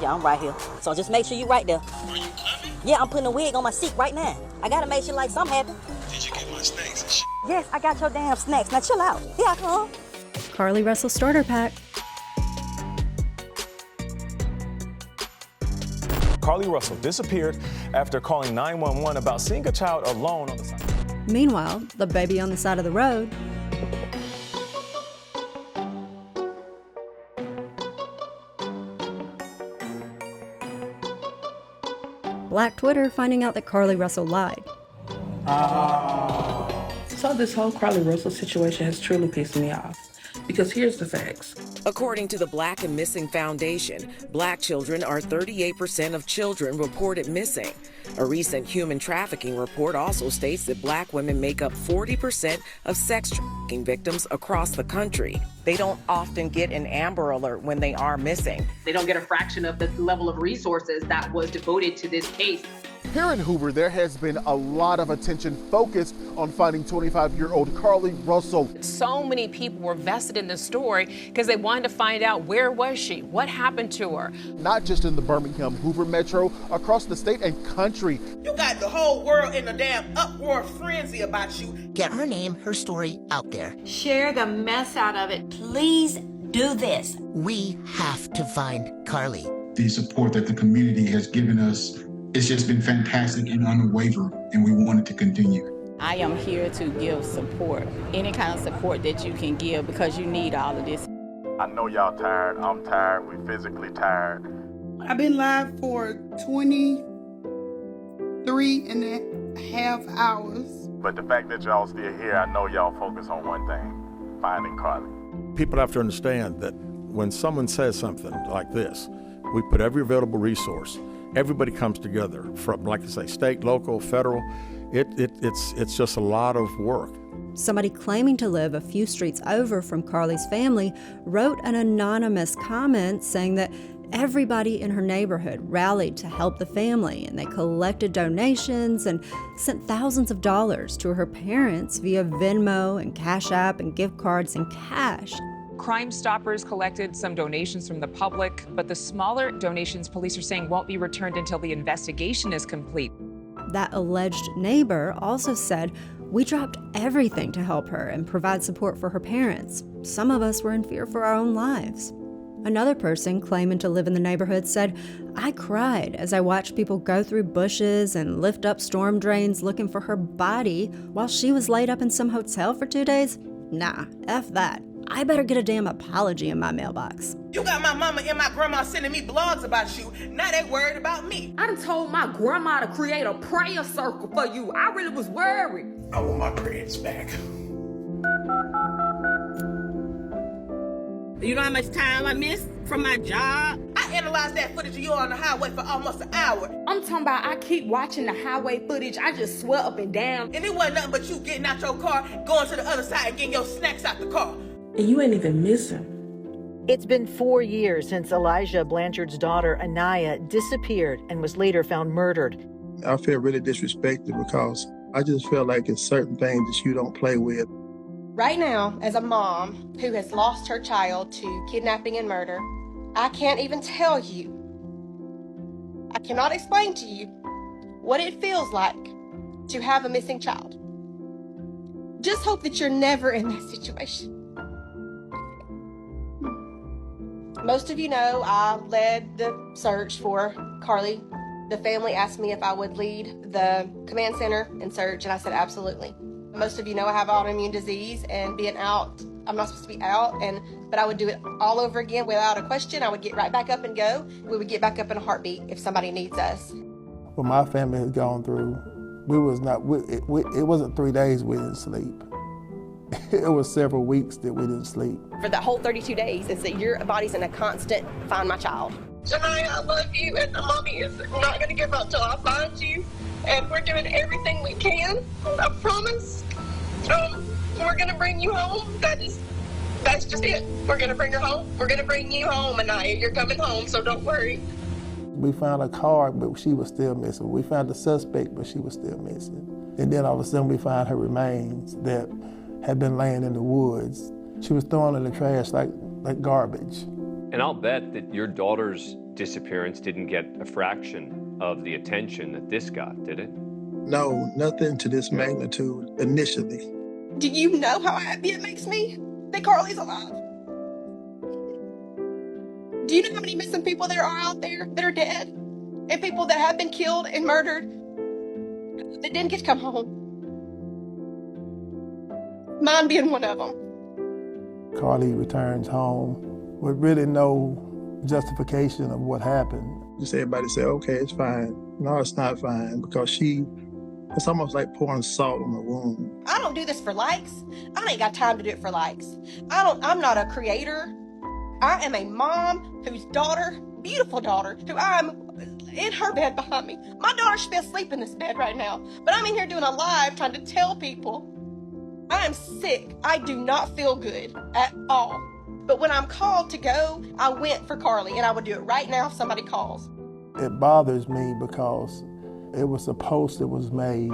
Yeah, I'm right here. So just make sure you're right there. Are you coming? Yeah, I'm putting a wig on my seat right now. I gotta make sure like something happened. Did you get my snacks and shit? Yes, I got your damn snacks. Now chill out. Here I come. Carlee Russell starter pack. Carlee Russell disappeared after calling 911 about seeing a child alone on the side. Meanwhile, the baby on the side of the road. Black Twitter finding out that Carlee Russell lied. So this whole Carlee Russell situation has truly pissed me off. Because here's the facts. According to the Black and Missing Foundation, Black children are 38% of children reported missing. A recent human trafficking report also states that Black women make up 40% of sex trafficking victims across the country. They don't often get an Amber Alert when they are missing. They don't get a fraction of the level of resources that was devoted to this case. Here in Hoover, there has been a lot of attention focused on finding 25-year-old Carlee Russell. So many people were vested in this story because they wanted to find out where was she, what happened to her. Not just in the Birmingham, Hoover metro, across the state and country. You got the whole world in a damn uproar frenzy about you. Get her name, her story out there. Share the mess out of it. Please do this. We have to find Carlee. The support that the community has given us, it's just been fantastic and unwavering, and we want it to continue. I am here to give support, any kind of support that you can give, because you need all of this. I know y'all tired. I'm tired. We're physically tired. I've been live for 23 and a half hours. But the fact that y'all still here, I know y'all focus on one thing, finding Carlee. People have to understand that when someone says something like this, we put every available resource. Everybody comes together from, like I say, state, local, federal. It's just a lot of work. Somebody claiming to live a few streets over from Carlee's family wrote an anonymous comment saying that everybody in her neighborhood rallied to help the family, and they collected donations and sent thousands of dollars to her parents via Venmo and Cash App and gift cards and cash. Crime Stoppers collected some donations from the public, but the smaller donations police are saying won't be returned until the investigation is complete. That alleged neighbor also said, "We dropped everything to help her and provide support for her parents. Some of us were in fear for our own lives." Another person claiming to live in the neighborhood said, "I cried as I watched people go through bushes and lift up storm drains looking for her body while she was laid up in some hotel for 2 days. Nah, F that. I better get a damn apology in my mailbox." You got my mama and my grandma sending me blogs about you. Now they worried about me. I done told my grandma to create a prayer circle for you. I really was worried. I want my prayers back. You know how much time I missed from my job? I analyzed that footage of you on the highway for almost an hour. I'm talking about I keep watching the highway footage. I just swear up and down. And it wasn't nothing but you getting out your car, going to the other side and getting your snacks out the car. And you ain't even missing. It's been 4 years since Elijah Blanchard's daughter, Anaya, disappeared and was later found murdered. I feel really disrespected because I just feel like it's certain things that you don't play with. Right now, as a mom who has lost her child to kidnapping and murder, I can't even tell you, I cannot explain to you what it feels like to have a missing child. Just hope that you're never in that situation. Most of you know I led the search for Carlee. The family asked me if I would lead the command center and search, and I said absolutely. Most of you know I have autoimmune disease, and being out, I'm not supposed to be out, but I would do it all over again without a question. I would get right back up and go. We would get back up in a heartbeat if somebody needs us. What my family has gone through, it wasn't 3 days we didn't sleep. It was several weeks that we didn't sleep. For that whole 32 days, is that your body's in a constant find my child. Janiyah, I love you, and the mommy is not going to give up till I find you. And we're doing everything we can. I promise. We're going to bring you home. That's just it. We're going to bring her home. We're going to bring you home, Aniyah. You're coming home, so don't worry. We found a car, but she was still missing. We found the suspect, but she was still missing. And then all of a sudden we found her remains that had been laying in the woods. She was thrown in the trash like garbage. And I'll bet that your daughter's disappearance didn't get a fraction of the attention that this got, did it? No, nothing to this magnitude initially. Do you know how happy it makes me that Carly's alive? Do you know how many missing people there are out there that are dead? And people that have been killed and murdered that didn't get to come home? Mine being one of them. Carly returns home with really no justification of what happened. Just everybody say, okay, it's fine. No, it's not fine, because it's almost like pouring salt on the wound. I don't do this for likes. I ain't got time to do it for likes. I'm not a creator. I am a mom whose daughter, beautiful daughter, who I'm in her bed behind me. My daughter should be asleep in this bed right now, but I'm in here doing a live trying to tell people I am sick. I do not feel good at all. But when I'm called to go, I went for Carly, and I would do it right now if somebody calls. It bothers me because it was a post that was made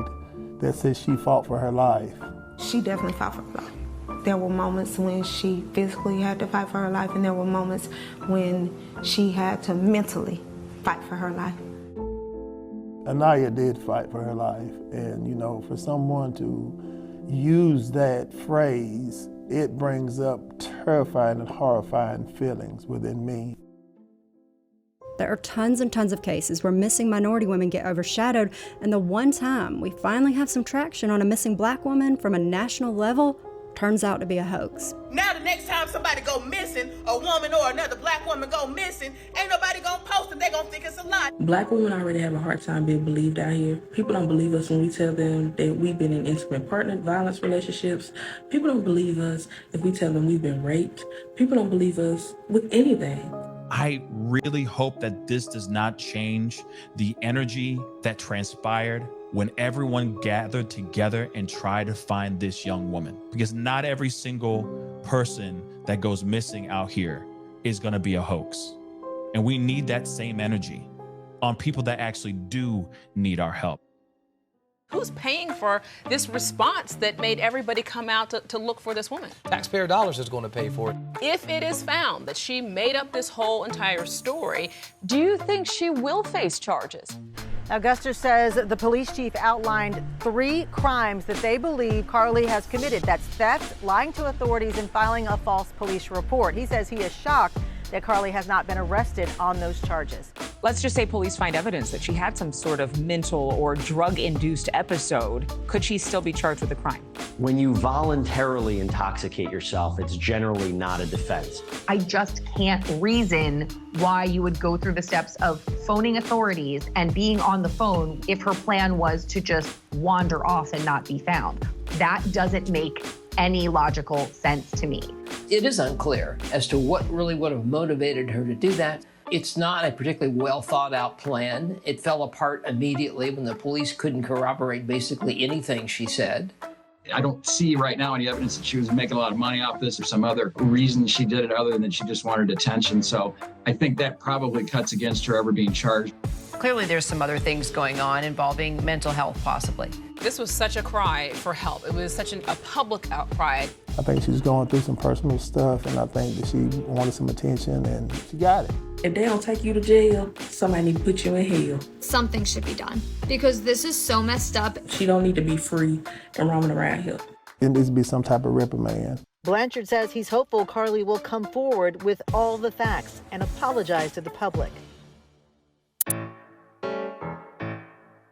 that said she fought for her life. She definitely fought for her life. There were moments when she physically had to fight for her life, and there were moments when she had to mentally fight for her life. Aniyah did fight for her life, and for someone to use that phrase, it brings up terrifying and horrifying feelings within me. There are tons and tons of cases where missing minority women get overshadowed, and the one time we finally have some traction on a missing black woman from a national level turns out to be a hoax. Now the next time somebody go missing, a woman or another black woman go missing, ain't nobody gonna post it, they gonna think it's a lie. Black women already have a hard time being believed out here. People don't believe us when we tell them that we've been in intimate partner violence relationships. People don't believe us if we tell them we've been raped. People don't believe us with anything. I really hope that this does not change the energy that transpired when everyone gathered together and tried to find this young woman. Because not every single person that goes missing out here is gonna be a hoax. And we need that same energy on people that actually do need our help. Who's paying for this response that made everybody come out to look for this woman? Taxpayer dollars is going to pay for it. If it is found that she made up this whole entire story, do you think she will face charges? Augusta says the police chief outlined 3 crimes that they believe Carly has committed. That's theft, lying to authorities, and filing a false police report. He says he is shocked that Carly has not been arrested on those charges. Let's just say police find evidence that she had some sort of mental or drug-induced episode. Could she still be charged with a crime? When you voluntarily intoxicate yourself, it's generally not a defense. I just can't reason why you would go through the steps of phoning authorities and being on the phone if her plan was to just wander off and not be found. That doesn't make any logical sense to me. It is unclear as to what really would have motivated her to do that. It's not a particularly well thought out plan. It fell apart immediately when the police couldn't corroborate basically anything she said. I don't see right now any evidence that she was making a lot of money off this or some other reason she did it other than she just wanted attention. So I think that probably cuts against her ever being charged. Clearly there's some other things going on involving mental health possibly. This was such a cry for help. It was such a public outcry. I think she's going through some personal stuff, and I think that she wanted some attention, and she got it. If they don't take you to jail, somebody need to put you in hell. Something should be done because this is so messed up. She don't need to be free and roaming around here. It needs to be some type of reprimand. Blanchard says he's hopeful Carly will come forward with all the facts and apologize to the public.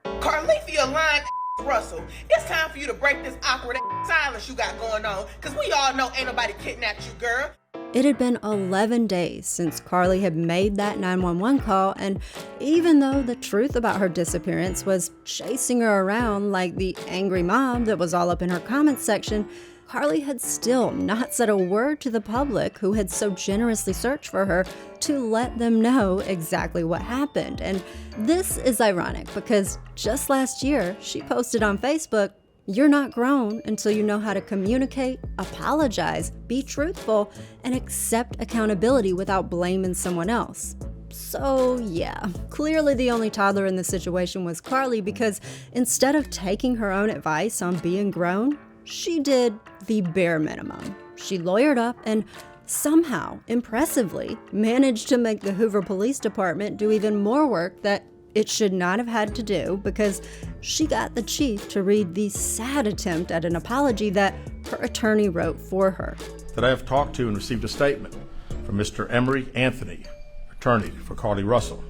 Carlethia lying Russell, it's time for you to break this awkward silence you got going on, because we all know ain't nobody kidnapped you, girl. It had been 11 days since Carly had made that 911 call, and even though the truth about her disappearance was chasing her around like the angry mom that was all up in her comments section, Carly had still not said a word to the public who had so generously searched for her to let them know exactly what happened. And this is ironic because just last year, she posted on Facebook, "You're not grown until you know how to communicate, apologize, be truthful, and accept accountability without blaming someone else." So yeah, clearly the only toddler in this situation was Carly, because instead of taking her own advice on being grown, she did the bare minimum. She lawyered up and somehow, impressively, managed to make the Hoover Police Department do even more work that it should not have had to do, because she got the chief to read the sad attempt at an apology that her attorney wrote for her. That I have talked to and received a statement from Mr. Emery Anthony, attorney for Carly Russell.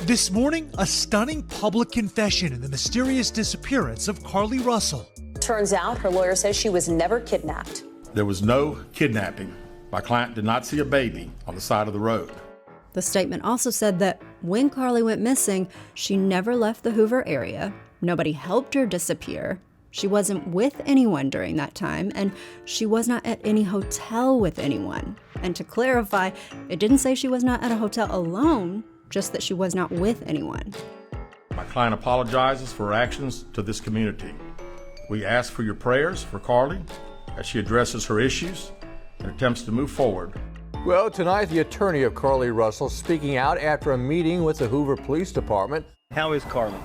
This morning, a stunning public confession in the mysterious disappearance of Carly Russell. Turns out her lawyer says she was never kidnapped. There was no kidnapping. My client did not see a baby on the side of the road. The statement also said that when Carly went missing, she never left the Hoover area, nobody helped her disappear, she wasn't with anyone during that time, and she was not at any hotel with anyone. And to clarify, it didn't say she was not at a hotel alone, just that she was not with anyone. My client apologizes for her actions to this community. We ask for your prayers for Carly as she addresses her issues and attempts to move forward. Well, tonight, the attorney of Carly Russell speaking out after a meeting with the Hoover Police Department. How is Carly?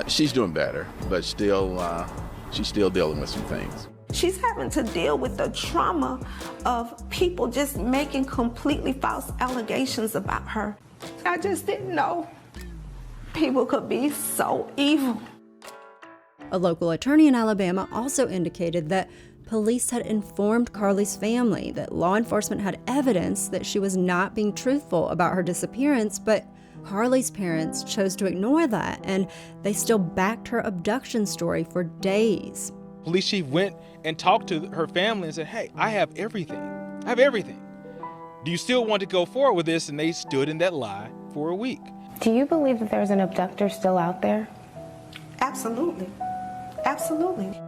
She's doing better, but she's still dealing with some things. She's having to deal with the trauma of people just making completely false allegations about her. I just didn't know people could be so evil. A local attorney in Alabama also indicated that police had informed Carly's family that law enforcement had evidence that she was not being truthful about her disappearance, but Carly's parents chose to ignore that, and they still backed her abduction story for days. Police chief went and talked to her family and said, "Hey, I have everything. I have everything. Do you still want to go forward with this?" And they stood in that lie for a week. Do you believe that there's an abductor still out there? Absolutely. Absolutely.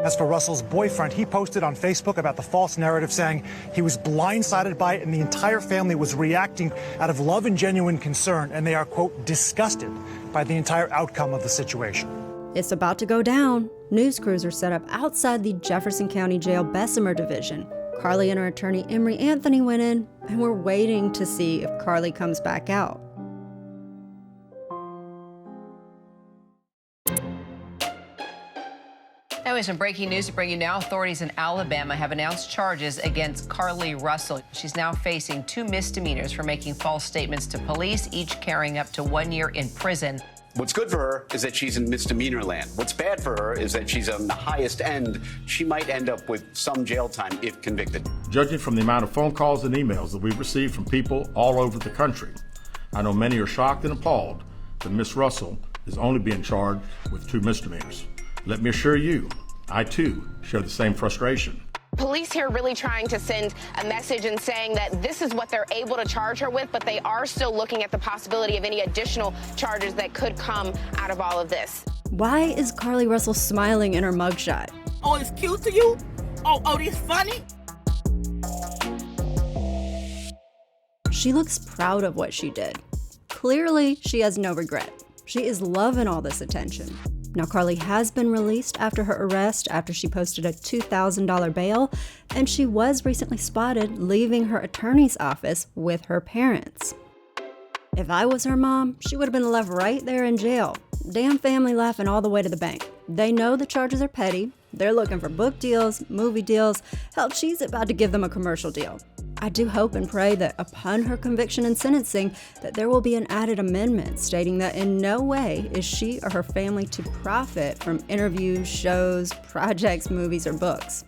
As for Russell's boyfriend, he posted on Facebook about the false narrative, saying he was blindsided by it and the entire family was reacting out of love and genuine concern, and they are, quote, disgusted by the entire outcome of the situation. It's about to go down. News crews are set up outside the Jefferson County Jail Bessemer Division. Carly and her attorney Emery Anthony went in, and we're waiting to see if Carly comes back out. Now, we have some breaking news to bring you now. Authorities in Alabama have announced charges against Carly Russell. She's now facing 2 misdemeanors for making false statements to police, each carrying up to 1 year in prison. What's good for her is that she's in misdemeanor land. What's bad for her is that she's on the highest end. She might end up with some jail time if convicted. Judging from the amount of phone calls and emails that we've received from people all over the country, I know many are shocked and appalled that Miss Russell is only being charged with 2 misdemeanors. Let me assure you, I too share the same frustration. Police here really trying to send a message and saying that this is what they're able to charge her with, but they are still looking at the possibility of any additional charges that could come out of all of this. Why is Carly Russell smiling in her mugshot? Oh, it's cute to you? Oh, this funny? She looks proud of what she did. Clearly, she has no regret. She is loving all this attention. Now, Carly has been released after her arrest after she posted a $2,000 bail, and she was recently spotted leaving her attorney's office with her parents. If I was her mom, she would have been left right there in jail. Damn family laughing all the way to the bank. They know the charges are petty. They're looking for book deals, movie deals. Hell, she's about to give them a commercial deal. I do hope and pray that upon her conviction and sentencing, that there will be an added amendment stating that in no way is she or her family to profit from interviews, shows, projects, movies, or books.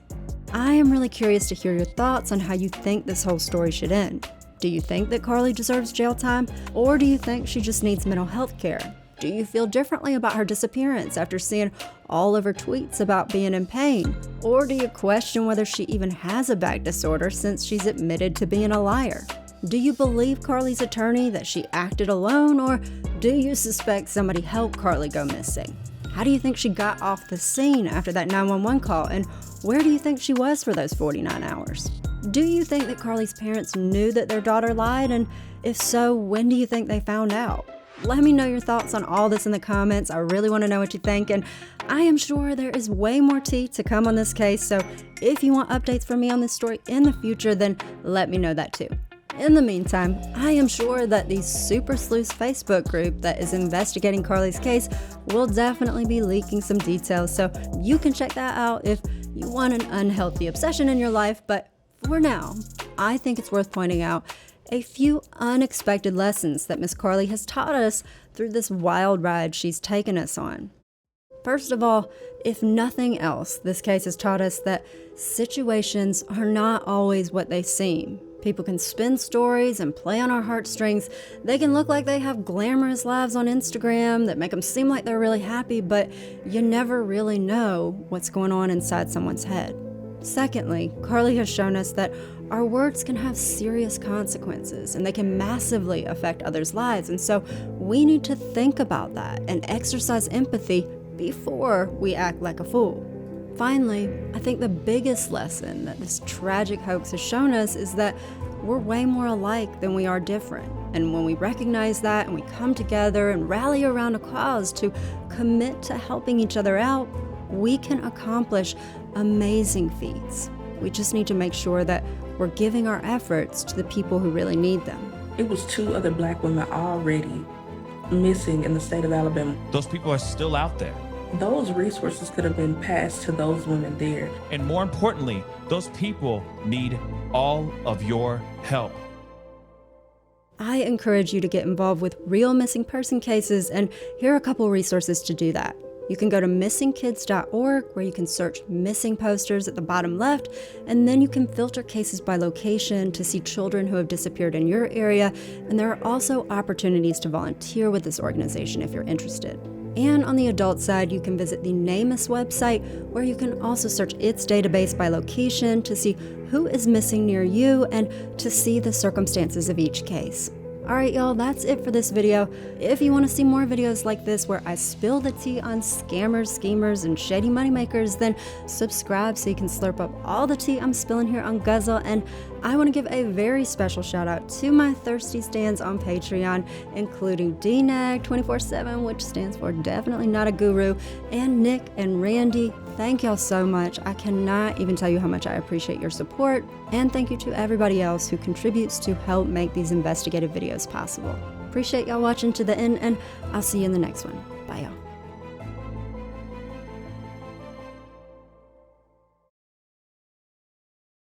I am really curious to hear your thoughts on how you think this whole story should end. Do you think that Carly deserves jail time, or do you think she just needs mental health care? Do you feel differently about her disappearance after seeing all of her tweets about being in pain? Or do you question whether she even has a back disorder since she's admitted to being a liar? Do you believe Carly's attorney that she acted alone, or do you suspect somebody helped Carly go missing? How do you think she got off the scene after that 911 call? And where do you think she was for those 49 hours? Do you think that Carly's parents knew that their daughter lied? And if so, when do you think they found out? Let me know your thoughts on all this in the comments. I really want to know what you think, and I am sure there is way more tea to come on this case, so if you want updates from me on this story in the future, then let me know that too. In the meantime, I am sure that the Super Sleuths Facebook group that is investigating Carly's case will definitely be leaking some details, so you can check that out if you want an unhealthy obsession in your life. But for now, I think it's worth pointing out a few unexpected lessons that Miss Carly has taught us through this wild ride she's taken us on. First of all, if nothing else, this case has taught us that situations are not always what they seem. People can spin stories and play on our heartstrings. They can look like they have glamorous lives on Instagram that make them seem like they're really happy, but you never really know what's going on inside someone's head. Secondly, Carly has shown us that our words can have serious consequences and they can massively affect others' lives. And so we need to think about that and exercise empathy before we act like a fool. Finally, I think the biggest lesson that this tragic hoax has shown us is that we're way more alike than we are different. And when we recognize that and we come together and rally around a cause to commit to helping each other out, we can accomplish amazing feats. We just need to make sure that we're giving our efforts to the people who really need them. It was 2 other black women already missing in the state of Alabama. Those people are still out there. Those resources could have been passed to those women there. And more importantly, those people need all of your help. I encourage you to get involved with real missing person cases, and here are a couple resources to do that. You can go to missingkids.org, where you can search missing posters at the bottom left, and then you can filter cases by location to see children who have disappeared in your area. And there are also opportunities to volunteer with this organization if you're interested. And on the adult side, you can visit the NamUs website, where you can also search its database by location to see who is missing near you and to see the circumstances of each case. Alright y'all, that's it for this video. If you want to see more videos like this where I spill the tea on scammers, schemers, and shady moneymakers, then subscribe so you can slurp up all the tea I'm spilling here on Guzzle. And I want to give a very special shout out to my thirsty stands on Patreon, including DNAG247, which stands for Definitely Not a Guru, and Nick and Randy. Thank y'all so much. I cannot even tell you how much I appreciate your support. And thank you to everybody else who contributes to help make these investigative videos possible. Appreciate y'all watching to the end, and I'll see you in the next one. Bye y'all.